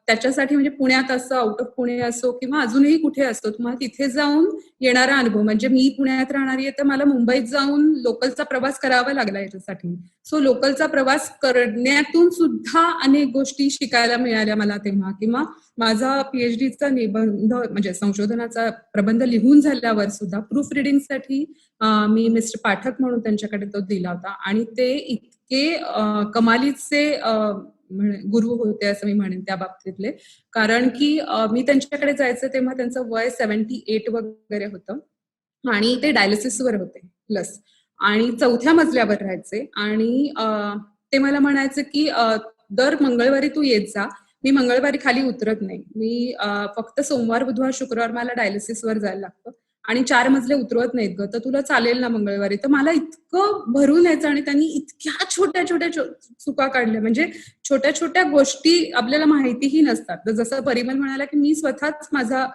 त्याच्यासाठी म्हणजे पुण्यात असो, आउट ऑफ पुणे असो किंवा अजूनही कुठे असतो, तुम्हाला तिथे जाऊन येणारा अनुभव. म्हणजे मी पुण्यात राहणारी आहे तर मला मुंबईत जाऊन लोकलचा प्रवास करावा लागला याच्यासाठी. सो लोकलचा प्रवास करण्यातून सुद्धा अनेक गोष्टी शिकायला मिळाल्या मला तेव्हा. किंवा माझा पीएचडीचा निबंध म्हणजे संशोधनाचा प्रबंध लिहून झाल्यावर सुद्धा प्रूफ रिडिंगसाठी मी मिस्टर पाठक म्हणून त्यांच्याकडे तो दिला होता आणि ते इतके कमालीचे गुरु होते असं मी म्हणेन त्या बाबतीतले. कारण की मी त्यांच्याकडे जायचं तेव्हा त्यांचं वय 78 वगैरे होतं आणि ते डायलिसिसवर होते प्लस, आणि 4थ्या मजल्यावर राहायचे. आणि ते मला म्हणायचे की दर मंगळवारी तू येत जा. मी मंगळवारी खाली उतरत नाही, मी फक्त सोमवार, बुधवार, शुक्रवार मला डायलिसिसवर जायला लागतं आणि 4 मजले उतरवत नाहीत ग, तर तुला चालेल ना मंगळवारी. तर मला इतकं भरून यायचं आणि त्यांनी इतक्या छोट्या छोट्या चुका काढल्या. म्हणजे छोट्या छोट्या गोष्टी आपल्याला माहितीही नसतात. तर जसं परिमल म्हणाला की मी स्वतःच माझा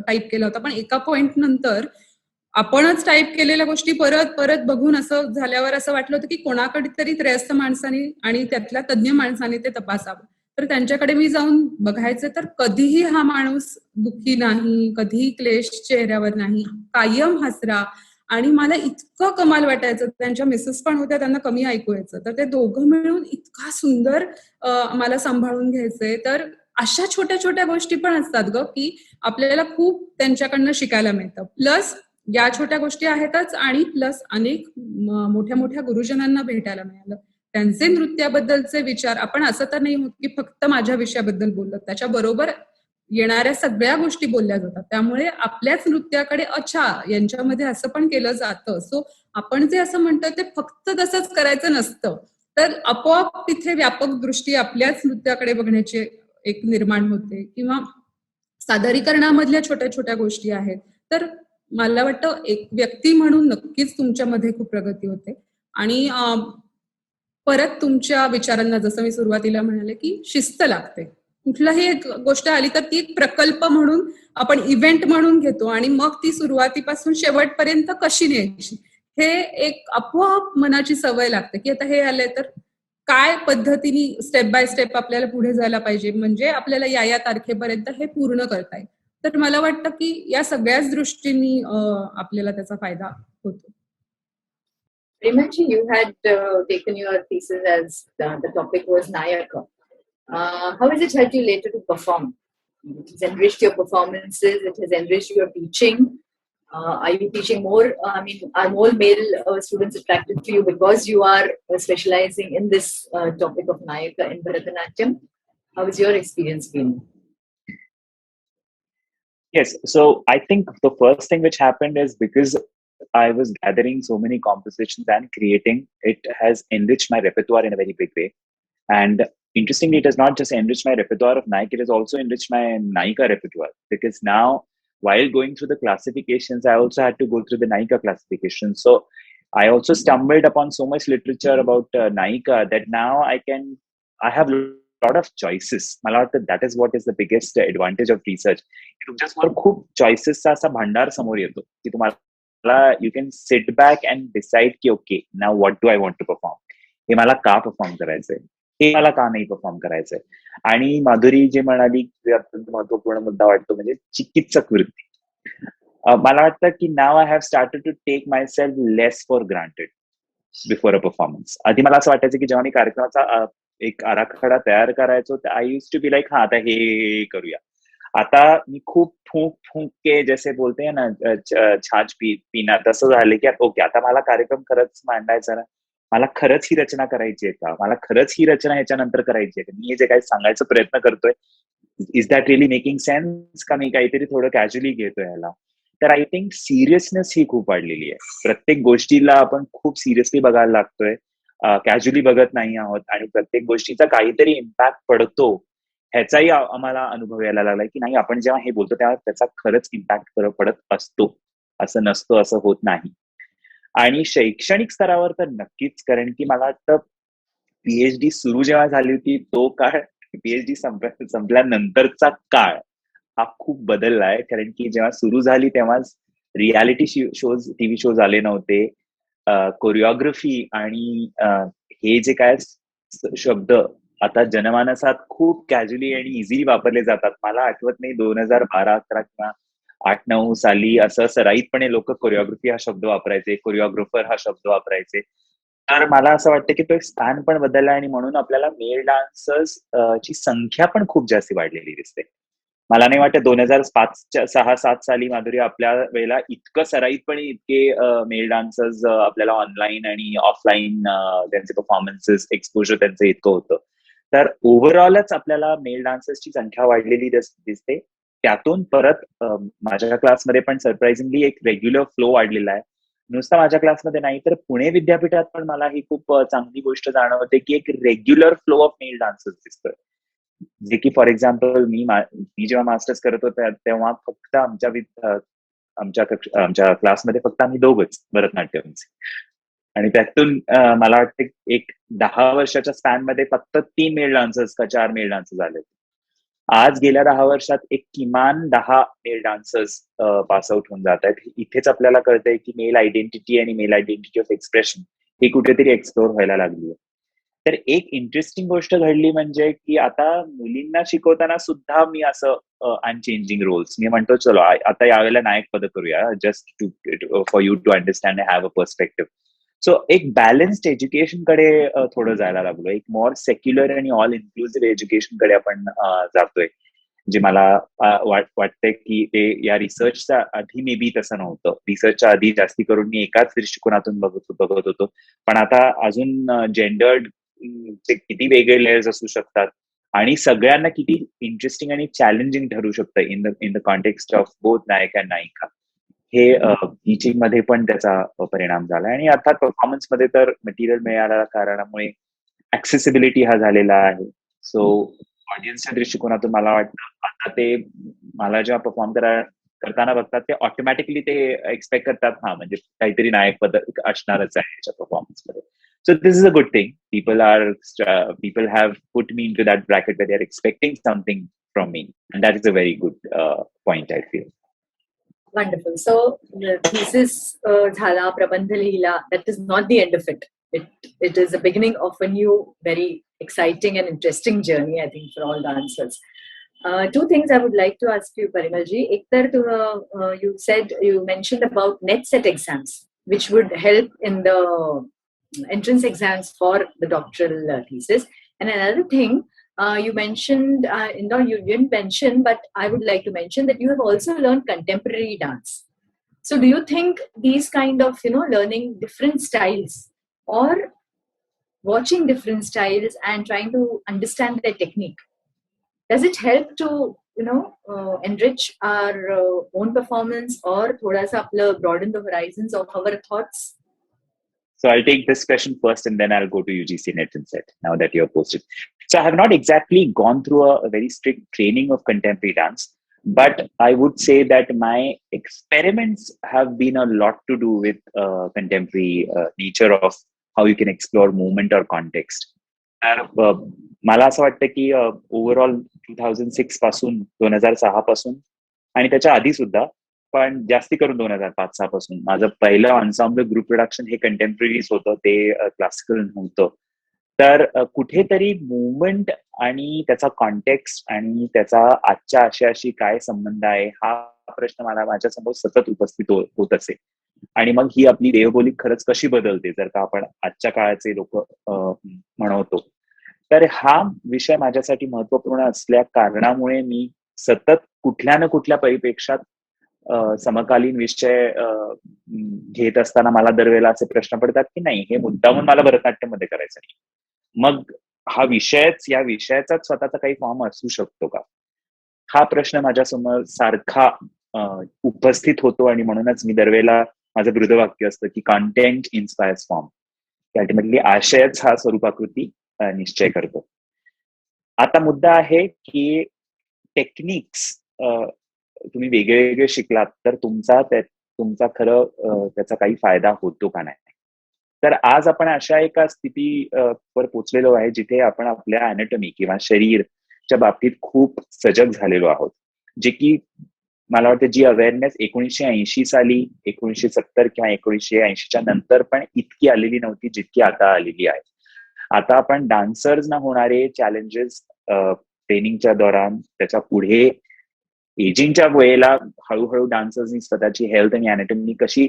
टाईप केला होता, पण एका पॉइंट नंतर आपणच टाईप केलेल्या गोष्टी परत परत बघून असं झाल्यावर असं वाटलं होतं की कोणाकडे तरी त्रयस्थ माणसाने आणि त्यातल्या तज्ञ माणसाने ते तपासावं. तर त्यांच्याकडे मी जाऊन बघायचे तर कधीही हा माणूस दुःखी नाही, कधीही क्लेश चेहऱ्यावर नाही, कायम हसरा. आणि मला इतकं कमाल वाटायचं. त्यांच्या मिसेस पण होत्या, त्यांना कमी ऐकू यायचं, तर ते दोघं मिळून इतका सुंदर मला सांभाळून घ्यायचे. तर अशा छोट्या छोट्या गोष्टी पण असतात ग, की आपल्याला खूप त्यांच्याकडनं शिकायला मिळतं. प्लस या छोट्या गोष्टी आहेतच आणि प्लस अनेक मोठ्या मोठ्या गुरुजनांना भेटायला मिळालं. त्यांचे नृत्याबद्दलचे विचार, आपण असं तर नाही होत की फक्त माझ्या विषयाबद्दल बोललं, त्याच्याबरोबर येणाऱ्या सगळ्या गोष्टी बोलल्या जातात. त्यामुळे आपल्याच नृत्याकडे अच्छा यांच्यामध्ये असं पण केलं जातं. सो आपण जे असं म्हणतो ते फक्त तसंच करायचं नसतं. तर आपोआप तिथे व्यापक दृष्टी आपल्याच नृत्याकडे बघण्याची एक निर्माण होते किंवा सादरीकरणामधल्या छोट्या छोट्या गोष्टी आहेत. तर मला वाटतं एक व्यक्ती म्हणून नक्कीच तुमच्यामध्ये खूप प्रगती होते आणि परत तुमच्या विचारांना जसं मी सुरुवातीला म्हणाले की शिस्त लागते. कुठलाही एक गोष्ट आली तर ती एक प्रकल्प म्हणून आपण इव्हेंट म्हणून घेतो आणि मग ती सुरुवातीपासून शेवटपर्यंत कशी न्यायची हे एक आपोआप मनाची सवय लागते की आता हे आलंय तर काय पद्धतीने स्टेप बाय स्टेप आपल्याला पुढे जायला पाहिजे म्हणजे आपल्याला या तारखेपर्यंत हे पूर्ण करता येईल. तर मला वाटतं की या सगळ्याच दृष्टीने आपल्याला त्याचा फायदा होतो. Remanji, you had taken your thesis as the topic was Nayaka. How has it helped you later to perform? It has enriched your performances, it has enriched your teaching. Are you teaching more? Are more male students attracted to you because you are specializing in this topic of Nayaka in Bharatanatyam? How has your experience been? Yes, so I think the first thing which happened is because I was gathering so many compositions and creating, it has enriched my repertoire in a very big way. And interestingly, it has not just enriched my repertoire of Naik, it has also enriched my Naika repertoire. Because now, while going through the classifications, I also had to go through the Naika classification. So I also stumbled upon so much literature about Naika that now I have a lot of choices. मला वाटतं that is what is the biggest advantage of research. तुमच्यासमोर खूप चॉईसेसचा असा भांडार समोर येतो की तुम्हाला you can sit back and decide की okay now what do I want to perform. हे मला का परफॉर्म करायचंय, हे मला का नाही परफॉर्म करायचंय. आणि माधुरी जे म्हणाली अत्यंत महत्वपूर्ण मुद्दा वाटतो म्हणजे चिकित्सक वृत्ती. मला वाटतं की now I have started to take myself less for granted before a performance. आधी मला असं वाटायचं की जेव्हा मी कार्यक्रमाचा एक आराखडा तयार करायचो तर I used to be like हा आता हे करूया. आता मी खूप फूंक के जसे बोलते ना छाछ पिना तसं झालं की ओके आता मला कार्यक्रम खरंच मांडायचा ना, मला खरंच ही रचना करायची आहे का, मला खरंच ही रचना ह्याच्यानंतर करायची आहे का, मी जे काही सांगायचा प्रयत्न करतोय is that really making sense का मी काहीतरी थोडं कॅज्युअली घेतोय ह्याला. तर आय थिंक सिरियसनेस ही खूप वाढलेली आहे. प्रत्येक गोष्टीला आपण खूप सिरियसली बघायला लागतोय, कॅज्युअली बघत नाही आहोत आणि प्रत्येक गोष्टीचा काहीतरी इम्पॅक्ट पडतो ह्याचाही आम्हाला अनुभव यायला लागलाय की नाही आपण जेव्हा हे बोलतो तेव्हा त्याचा खरंच इम्पॅक्ट पडत असतो, असं नसतं, असं होत नाही. आणि शैक्षणिक स्तरावर तर नक्कीच, कारण की मला वाटतं पीएचडी सुरू जेव्हा झाली होती तो काळ पीएचडी संपल्यानंतरचा काळ हा खूप बदललाय. कारण की जेव्हा सुरू झाली तेव्हाच रियालिटी शोज, टीव्ही शोज आले नव्हते. कोरिओग्राफी आणि हे जे काय शब्द आता जनमानसात खूप कॅज्युअली आणि इझिली वापरले जातात. मला आठवत नाही 2012-13 किंवा 8-9 साली असं सराईतपणे लोक कोरिओग्राफी हा शब्द वापरायचे, कोरिओग्राफर हा शब्द वापरायचे. तर मला असं वाटतं की तो एक स्थान पण बदलला आणि म्हणून आपल्याला मेल डान्सर्स ची संख्या पण खूप जास्त वाढलेली दिसते. मला नाही वाटत 2005-6-7 साली माधुरी आपल्या वेळेला इतकं सराईतपणे इतके मेल डान्सर्स आपल्याला ऑनलाईन आणि ऑफलाईन त्यांचे परफॉर्मन्सेस एक्सपोजर त्यांचं इतकं होतं. तर ओव्हरऑलच आपल्याला मेल डान्सर्सची संख्या वाढलेली दिसते. त्यातून परत माझ्या क्लासमध्ये पण सरप्राइझिंगली एक रेग्युलर फ्लो वाढलेला आहे. नुसतं माझ्या क्लासमध्ये नाही तर पुणे विद्यापीठात पण मला ही खूप चांगली गोष्ट जाणवते की एक regular flow of male dancers दिसतोय. जे की फॉर एक्झाम्पल मी जेव्हा मास्टर्स करत होतो तेव्हा फक्त आमच्या क्लासमध्ये फक्त आम्ही दोघंच भरतनाट्यमचे आणि त्यातून मला वाटतं एक 10 वर्षाच्या स्पॅन मध्ये फक्त 3 मेल डान्सर्स का 4 मेल डान्सर्स झाले. आज गेल्या 10 वर्षात एक किमान 10 मेल डान्सर्स पास आउट होऊन जात आहेत. इथेच आपल्याला कळतंय की मेल आयडेंटिटी आणि मेल आयडेंटिटी ऑफ एक्सप्रेशन ही कुठेतरी एक्सप्लोर व्हायला लागली आहे. तर एक इंटरेस्टिंग गोष्ट घडली म्हणजे की आता मुलींना शिकवताना सुद्धा मी असं आय एम चेंजिंग रोल्स. मी म्हणतो चलो आता यावेळेला नायक पद करूया just to for you to understand have a perspective. So एक बॅलन्स्ड एज्युकेशन कडे थोडं जायला लागलो. एक मोर सेक्युलर आणि ऑल इन्क्लुसिव्ह एज्युकेशन कडे आपण जातोय. जे मला वाटतंय की ते या रिसर्चच्या आधी मे बी तसं नव्हतं. रिसर्चच्या आधी जास्ती करून मी एकाच दृष्टिकोनातून बघत होतो. पण आता अजून जेंडर्ड ते किती वेगळे लेयर्स असू शकतात आणि सगळ्यांना किती इंटरेस्टिंग आणि चॅलेंजिंग ठरू शकतं in the context of both नायक अँड नायिका. हे टीचिंग मध्ये पण त्याचा परिणाम झाला आणि अर्थात परफॉर्मन्स मध्ये तर मटेरियल मिळाल्या कारणामुळे ऍक्सेसिबिलिटी हा झालेला आहे. सो ऑडियन्सच्या दृष्टिकोनातून मला वाटतं आता ते मला जेव्हा परफॉर्म करताना बघतात ते ऑटोमॅटिकली ते एक्सपेक्ट करतात हा म्हणजे काहीतरी नायक बद्दल असणारच आहे याच्या परफॉर्मन्स मध्ये. So this is a good thing. People have put me into that bracket where they are expecting something from me, and that is a very good point, I feel. Wonderful. So the thesis झाला, प्रबंध लिहिला. That is not the end of it. It is the beginning of a new, very exciting and interesting journey, I think, for all dancers. Two things I would like to ask you, Parimalji. Ek tar you mentioned about net set exams, which would help in the entrance exams for the doctoral thesis. And another thing, you mentioned, you didn't mention, but I would like to mention that you have also learned contemporary dance. So do you think these kind of, learning different styles or watching different styles and trying to understand their technique, does it help to, enrich our own performance or thoda sa apna broaden the horizons of our thoughts? So I'll take this question first and then I'll go to UGC Net and Set now that you're posted. So I have not exactly gone through a very strict training of contemporary dance, but I would say that my experiments have been a lot to do with contemporary nature of how you can explore movement or context. तर मला असं वाटतं की overall 2006 पासून 2006 पासून आणि त्याच्या आधी सुद्धा पण जास्ती करून 2005-06 पासून माझं पहिलं एन्सेम्बल ग्रुप प्रोडक्शन हे कंटेम्पररीज होतं, ते क्लासिकल नव्हतं. तर कुठेतरी मुवमेंट आणि त्याचा कॉन्टेक्स्ट आणि त्याचा आजच्या आशयाशी काय संबंध आहे हा प्रश्न मला माझ्यासमोर सतत उपस्थित होत असे. आणि मग ही आपली देहबोली खरंच कशी बदलते जर का आपण आजच्या काळाचे लोक म्हणवतो. तर हा विषय माझ्यासाठी महत्वपूर्ण असल्या कारणामुळे मी सतत कुठल्या ना कुठल्या परिपेक्षात समकालीन विषय घेत असताना मला दरवेळेला असे प्रश्न पडतात की नाही हे मुद्दामून मला भरतनाट्यमध्ये करायचं नाही. मग हा या विषयाचाच स्वतःचा काही फॉर्म असू शकतो का हा प्रश्न माझ्यासमोर सारखा उपस्थित होतो. आणि म्हणूनच मी दरवेळेला माझं ब्रीदवाक्य असतं की कॉन्टेंट इन्स्पायर्स फॉर्म. अल्टिमेटली आशयच हा स्वरूपाकृती निश्चय करतो. आता मुद्दा आहे की टेक्निक्स तुम्ही वेगळे शिकलात तर तुमचा खरं त्याचा काही फायदा होतो का नाही. तर आज आपण अशा एका स्थितीवर पोचलेलो आहे जिथे आपण आपल्या अॅनाटॉमी किंवा शरीरच्या बाबतीत खूप सजग झालेलो आहोत. जे की मला वाटतं जी अवेअरनेस 1980 साली 1970 किंवा 1980च्या नंतर पण इतकी आलेली नव्हती जितकी आता आलेली आहे. आता आपण डान्सर्सना होणारे चॅलेंजेस ट्रेनिंगच्या दौरान त्याच्या पुढे एजिंगच्या वेळेला हळूहळू डान्सर्सनी स्वतःची हेल्थ आणि अॅनाटॉमी कशी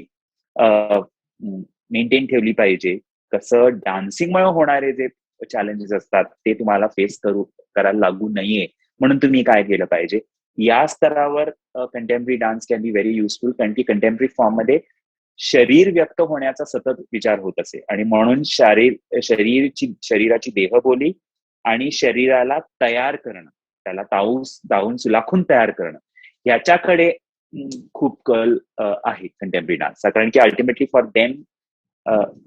मेंटेन ठेवली पाहिजे, कसं डान्सिंगमुळे होणारे जे चॅलेंजेस असतात ते तुम्हाला फेस करायला लागू नये म्हणून तुम्ही काय केलं पाहिजे या स्तरावर contemporary dance can be very useful. कारण की कंटेम्पररी फॉर्म मध्ये शरीर व्यक्त होण्याचा सतत विचार होत असे आणि म्हणून शरीराची देहबोली आणि शरीराला तयार करणं, त्याला दावून सुलाखून तयार करणं याच्याकडे खूप कल आहे कंटेम्पररी डान्सचा. कारण की ultimately for them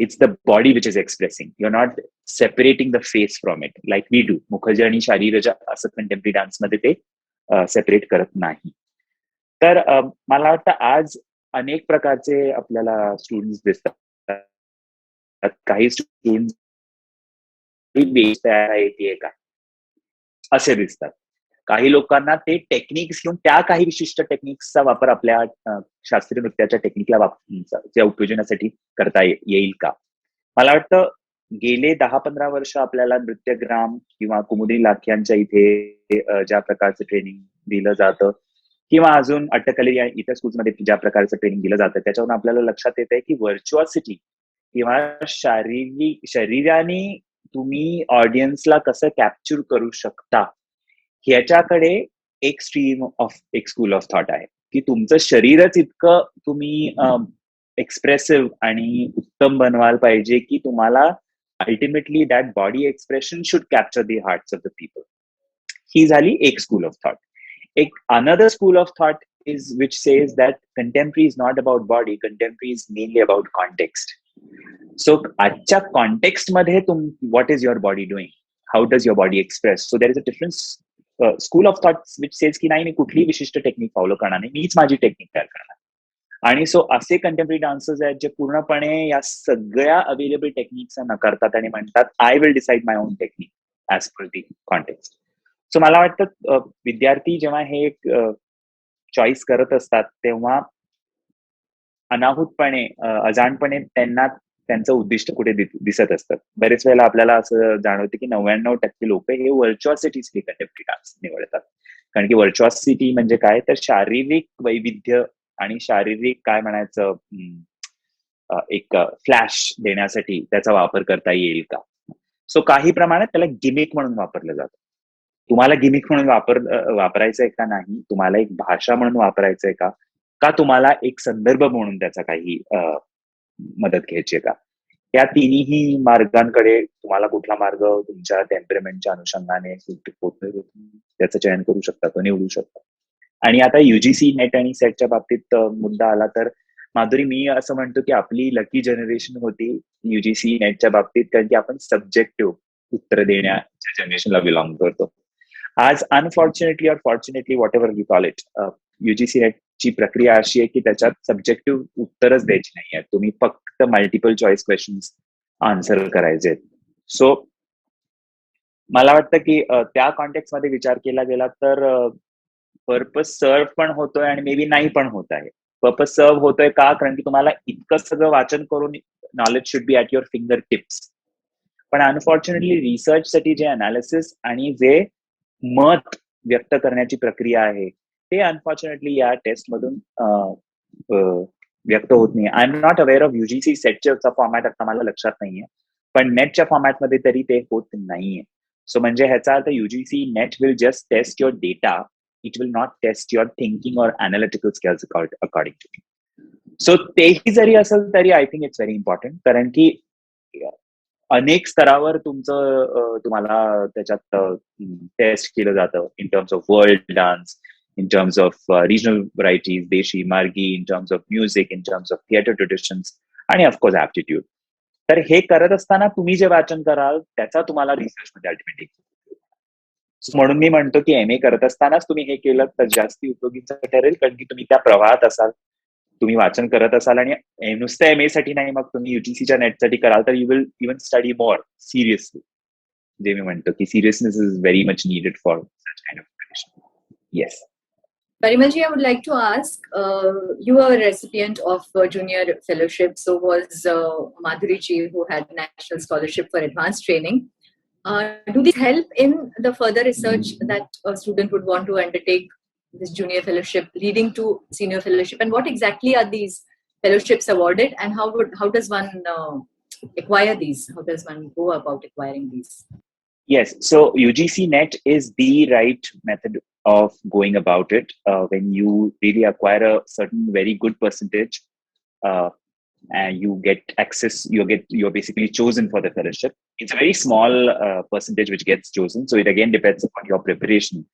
it's the body which is expressing. You're not separating the face from it like we do. मुखजा आणि शारीरजा असं कंटेम्पररी डान्स मध्ये ते सेपरेट करत नाही. तर मला वाटतं आज अनेक प्रकारचे आपल्याला स्टुडंट्स दिसतात. काही स्टुडंट्स तयार येते का असे दिसतात. काही लोकांना ते टेक्निक्स घेऊन त्या काही विशिष्ट टेक्निक्सचा वापर आपल्या शास्त्रीय नृत्याच्या टेक्निकला उपयोजनासाठी करता येईल का. मला वाटतं गेले 10-15 वर्ष आपल्याला नृत्यग्राम किंवा कुमुदी लाख्यांच्या इथे ज्या प्रकारचं ट्रेनिंग दिलं जातं किंवा अजून अट्टकली या इतर स्कूल्समध्ये ज्या प्रकारचं ट्रेनिंग दिलं जातं त्याच्यावरून आपल्याला लक्षात येत आहे की व्हर्च्युअसिटी किंवा शरीराने तुम्ही ऑडियन्सला कसं कॅप्चर करू शकता ह्याच्याकडे एक स्कूल ऑफ थॉट आहे की तुमचं शरीरच इतकं तुम्ही एक्सप्रेसिव्ह आणि उत्तम बनवायला पाहिजे की तुम्हाला ultimately that body expression should capture the hearts of the people. ही झाली एक स्कूल ऑफ थॉट. एक another school of thought is which says that contemporary is not about body, contemporary is mainly about context. So acha context madhe what is your body doing, how does your body express? So there is a different school of thoughts which says ki nahi, मी कुठली विशिष्ट technique follow करणार नाही, मीच माझी technique तयार करणार. आणि so असे कंटेम्पररी डान्सर्स आहेत जे पूर्णपणे या सगळ्या अवेलेबल टेक्निक्स नकारतात आणि म्हणतात I will decide my on technique as per the context. So मला वाटतं विद्यार्थी जेव्हा हे चॉईस करत असतात तेव्हा अनाहूतपणे अजाणपणे त्यांना त्यांचं उद्दिष्ट कुठे दिसत असतं. बरेच वेळेला आपल्याला असं जाणवतं की 99% लोक हे व्हर्च्युअसिटी कंटेम्पररी डान्स निवडतात. कारण की व्हर्च्युअसिटी म्हणजे काय, तर शारीरिक वैविध्य आणि शारीरिक काय म्हणायचं एक फ्लॅश देण्यासाठी त्याचा वापर करता येईल का. सो काही प्रमाणात त्याला गिमिक म्हणून वापरलं जातं. तुम्हाला गिमिक म्हणून वापरायचंय का नाही, तुम्हाला एक भाषा म्हणून वापरायचंय का तुम्हाला एक संदर्भ म्हणून त्याचा काही मदत घ्यायची का. या तिन्ही मार्गांकडे तुम्हाला कुठला मार्ग तुमच्या टेम्परमेंटच्या अनुषंगाने त्याचं चयन करू शकता, तो निवडू शकता. आणि आता युजीसी नेट आणि सेटच्या बाबतीत मुद्दा आला तर माधुरी, मी असं म्हणतो की आपली लकी जनरेशन होती युजीसी नेटच्या बाबतीत, कारण की आपण सब्जेक्टिव्ह उत्तर देण्याच्या जनरेशनला बिलॉंग करतो. आज unfortunately or fortunately whatever we call it, UGC नेटची प्रक्रिया अशी आहे की त्याच्यात सब्जेक्टिव्ह उत्तरच द्यायची नाही आहे, तुम्ही फक्त मल्टिपल चॉईस क्वेश्चन्स आन्सर करायचे. सो मला वाटतं की त्या कॉन्टेक्स्ट मध्ये विचार केला गेला तर पर्पज सर्व पण होतोय आणि मे बी नाही पण होत आहे. पर्पज सर्व होतोय का, कारण की तुम्हाला इतकं सगळं वाचन करून knowledge should be at your finger tips. पण अनफॉर्च्युनेटली रिसर्च साठी जे अनालिसिस आणि जे मत व्यक्त करण्याची प्रक्रिया आहे ते अनफॉर्च्युनेटली या टेस्ट मधून व्यक्त होत नाही. I am not aware of UGC सेटचा फॉर्मॅट आता मला लक्षात नाहीये, पण नेटच्या फॉर्मॅटमध्ये तरी ते होत नाहीये. सो म्हणजे ह्याचा अर्थ UGC NET will just test your data, it will not test your thinking और analytical skills according to me. So तेही जरी असेल तरी I think it's very important, कारण की अनेक स्तरावर तुम्हाला त्याच्यात टेस्ट केलं जातं in terms of world dance, in terms of regional varieties, deshi, margi, in terms of music, in terms of theater traditions, आणि ऑफकोर्स ऍप्टिट्यूड. तर हे करत असताना तुम्ही जे वाचन कराल त्याचा तुम्हाला रिसर्च मध्ये अल्टिमेटली. म्हणून मी म्हणतो की एमए करत असतानाच तुम्ही हे केलं तर जास्ती उपयोगीचं ठरेल, कारण की तुम्ही त्या प्रवाहात असाल, तुम्ही वाचन करत असाल आणि नुसतं एमए साठी नाही, मग तुम्ही युजीसीच्या नेटसाठी कराल तर you will even study more seriously. जे मी म्हणतो की seriousness is very much needed for such kind of preparation. Yes. Parimalji, I would like to ask, you are a recipient of junior fellowship, so was Madhuri ji, who had National Scholarship for Advanced Training. Do these help in the further research that a student would want to undertake this junior fellowship leading to senior fellowship? And what exactly are these fellowships awarded, and how does one acquire these? How does one go about acquiring these? Yes, so UGC Net is the right method of going about it. When you really acquire a certain very good percentage and you get access, you're basically chosen for the fellowship. It's a very small percentage which gets chosen, so it again depends upon your preparation.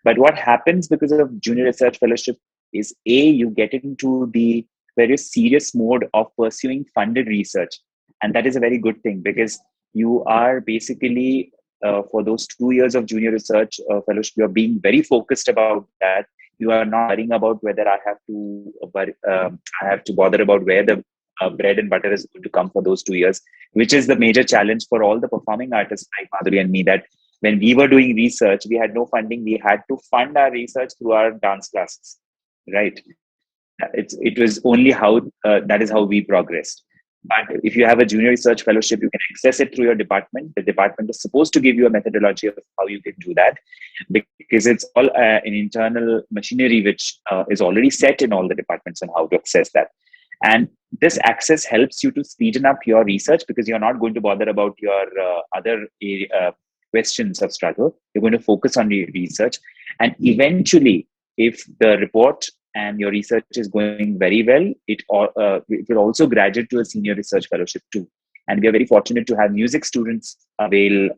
But what happens because of junior research fellowship is you get into the very serious mode of pursuing funded research, and that is a very good thing because you are basically for those 2 years of junior research fellowship, you are being very focused about that. You are not worrying about whether I have to bother about where the bread and butter is going to come for those 2 years, which is the major challenge for all the performing artists like Madhuri and me, that when we were doing research, we had no funding. We had to fund our research through our dance classes, right? It was only how that is how we progressed. But if you have a junior research fellowship, you can access it through your department. The department is supposed to give you a methodology of how you can do that, because it's all an internal machinery which is already set in all the departments on how to access that. And this access helps you to speeden up your research because you're not going to bother about your other questions of struggle. You're going to focus on your research. And eventually, if the report and your research is going very well, it will also graduate to a senior research fellowship too. And we are very fortunate to have music students avail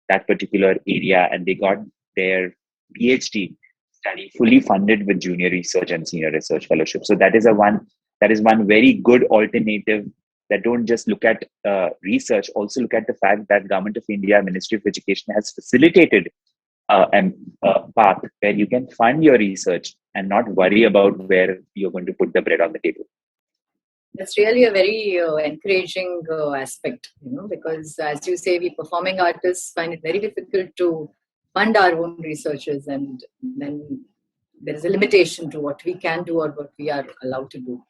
that particular area, and they got their PhD study fully funded with junior research and senior research fellowship. So that is one very good alternative, that don't just look at research, also look at the fact that Government of India, Ministry of Education has facilitated a path where you can fund your research and not worry about where you're going to put the bread on the table. That's really a very encouraging aspect, because as you say, we performing artists find it very difficult to fund our own researches, and then there is a limitation to what we can do or what we are allowed to do.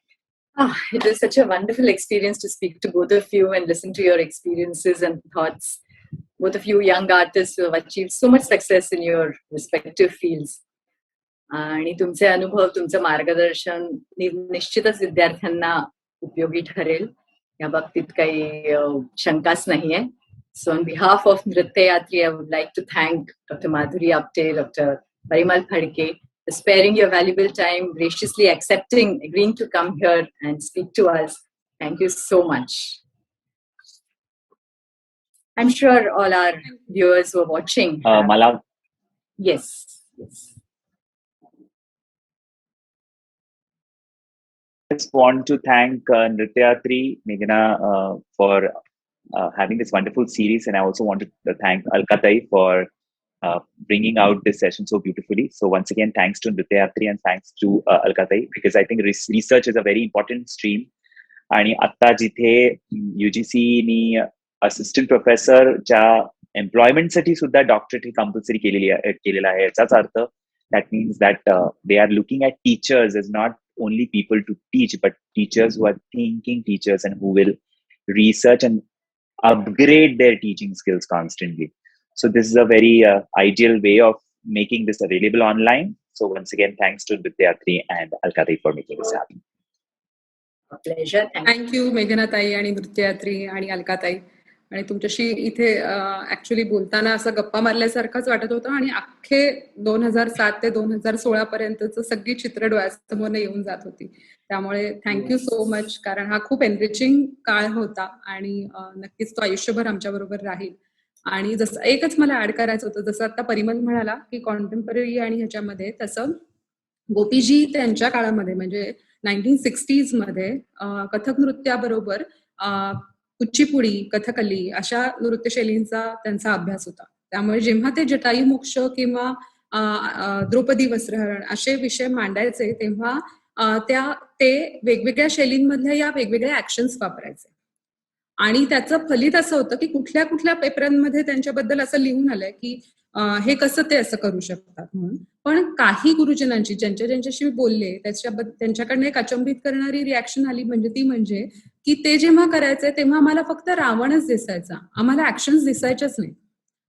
It was such a wonderful experience to speak to both of you and listen to your experiences and thoughts. Both of you young artists who have achieved so much success in your respective fields. आणि तुमचे अनुभव, तुमचं मार्गदर्शन निश्चितच विद्यार्थ्यांना उपयोगी ठरेल, या बाबतीत काही शंकाच नाहीये. So on behalf of Nrityayatri, I would like to thank Dr. Madhuri Apte, Dr. Parimal Phadke, for sparing your valuable time, graciously agreeing to come here and speak to us. Thank you so much. I'm sure all our viewers who are watching. Mala. Yes. I just want to thank Nrityayatri, Meghana, for having this wonderful series, and I also want to thank Alkatai for bringing out this session so beautifully. So once again, thanks to Nrityayatri and thanks to Alkatai, because I think research is a very important stream. आणि आता जिथे UGC नी assistant प्रोफेसरच्या एम्प्लॉयमेंटसाठी सुद्धा doctorate compulsory केलेला आहे, याचाच अर्थ that means that they are looking at teachers as not only people to teach, but teachers who are thinking teachers and who will research and upgrade their teaching skills constantly. So this is a very ideal way of making this available online. So once again, thanks to Nrityayatri and Alkatai for making this happen. A pleasure. Thank you Meghana ताई आणि नृत्ययात्री आणि अलकाताई. आणि तुमच्याशी इथे actually बोलताना असं गप्पा मारल्यासारखंच वाटत होतं, आणि अख्खे 2007 ते 2016 पर्यंतचं सगळी चित्र डोळ्यासमोर येऊन जात होती. त्यामुळे थँक्यू सो मच, कारण हा खूप एनरिचिंग काळ होता आणि नक्कीच तो आयुष्यभर आमच्या बरोबर राहील. आणि जसं एकच मला ऍड करायचं होतं, जसं आता परिमल म्हणाला की कॉन्टेम्पररी आणि ह्याच्यामध्ये, तसं गोपीजी त्यांच्या काळामध्ये म्हणजे 1960s मध्ये कथक नृत्याबरोबर कुचिपुडी, कथकली अशा नृत्यशैलींचा त्यांचा अभ्यास होता. त्यामुळे जेव्हा ते जटायू मोक्ष किंवा द्रौपदी वस्त्रहरण असे विषय मांडायचे, तेव्हा ते वेगवेगळ्या शैलींमधल्या या वेगवेगळ्या ऍक्शन्स वापरायचे. आणि त्याचं फलित असं होतं की कुठल्या कुठल्या पेपरांमध्ये त्यांच्याबद्दल असं लिहून आलंय की हे कसं ते असं करू शकतात म्हणून. पण काही गुरुजनांची ज्यांच्याशी मी बोलले त्यांच्याकडनं एक अचंबित करणारी रिॲक्शन आली, म्हणजे की ते जेव्हा करायचे तेव्हा आम्हाला फक्त रावणच दिसायचा, आम्हाला ऍक्शन्स दिसायच्याच नाही.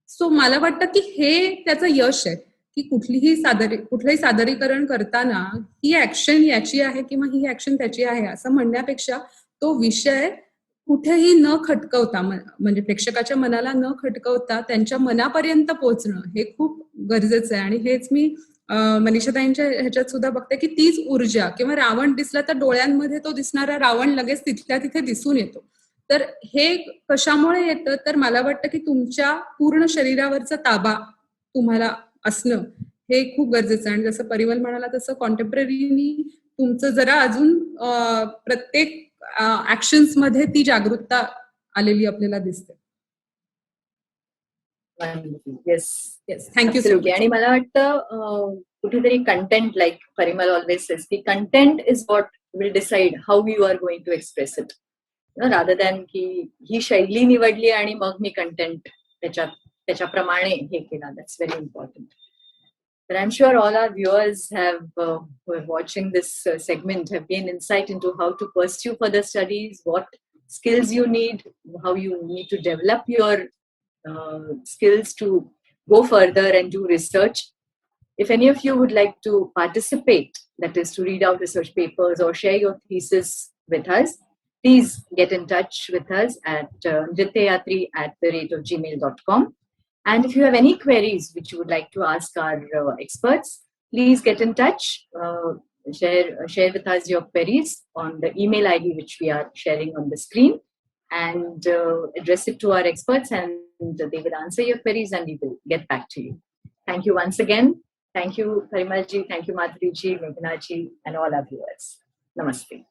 सो मला वाटतं की हे त्याचं यश आहे की कुठलंही सादरीकरण करताना ही ऍक्शन याची आहे किंवा ही ऍक्शन त्याची आहे असं म्हणण्यापेक्षा तो विषय कुठेही न खटकवता, म्हणजे प्रेक्षकाच्या मनाला न खटकवता त्यांच्या मनापर्यंत पोहोचणं हे खूप गरजेचं आहे. आणि हेच मी मनीषाताईंच्या ह्याच्यात सुद्धा बघते की तीच ऊर्जा, किंवा रावण दिसला तर डोळ्यांमध्ये तो दिसणारा रावण लगेच तिथल्या तिथे दिसून येतो. तर हे कशामुळे येतं, तर मला वाटतं की तुमच्या पूर्ण शरीरावरचा ताबा तुम्हाला असणं हे खूप गरजेचं आहे. आणि जसं परिमल म्हणाला तसं कॉन्टेम्पररीनी तुमचं जरा अजून प्रत्येक ऍक्शन्स मध्ये ती जागरूकता आलेली आपल्याला दिसते. Yes thank you. आणि मला वाटतं कुठेतरी content, like Parimal always says की content is what will decide how you are going to express it, rather than की ही शैली निवडली आणि मग मी कंटेंट त्याच्याप्रमाणे हे केला. That's very important. But I'm sure all our viewers who are watching this segment have gained insight into how to pursue further studies, what skills you need, how you need to develop your skills to go further and do research. If any of you would like to participate, that is to read out research papers or share your thesis with us, please get in touch with us at nrityayatri@gmail.com. And if you have any queries which you would like to ask our experts, please get in touch. Share with us your queries on the email ID which we are sharing on the screen, and address it to our experts, and they will answer your queries and we will get back to you. Thank you once again. Thank you, Parimal ji. Thank you, Madhuri ji, Meghna ji, and all our viewers. Namaste.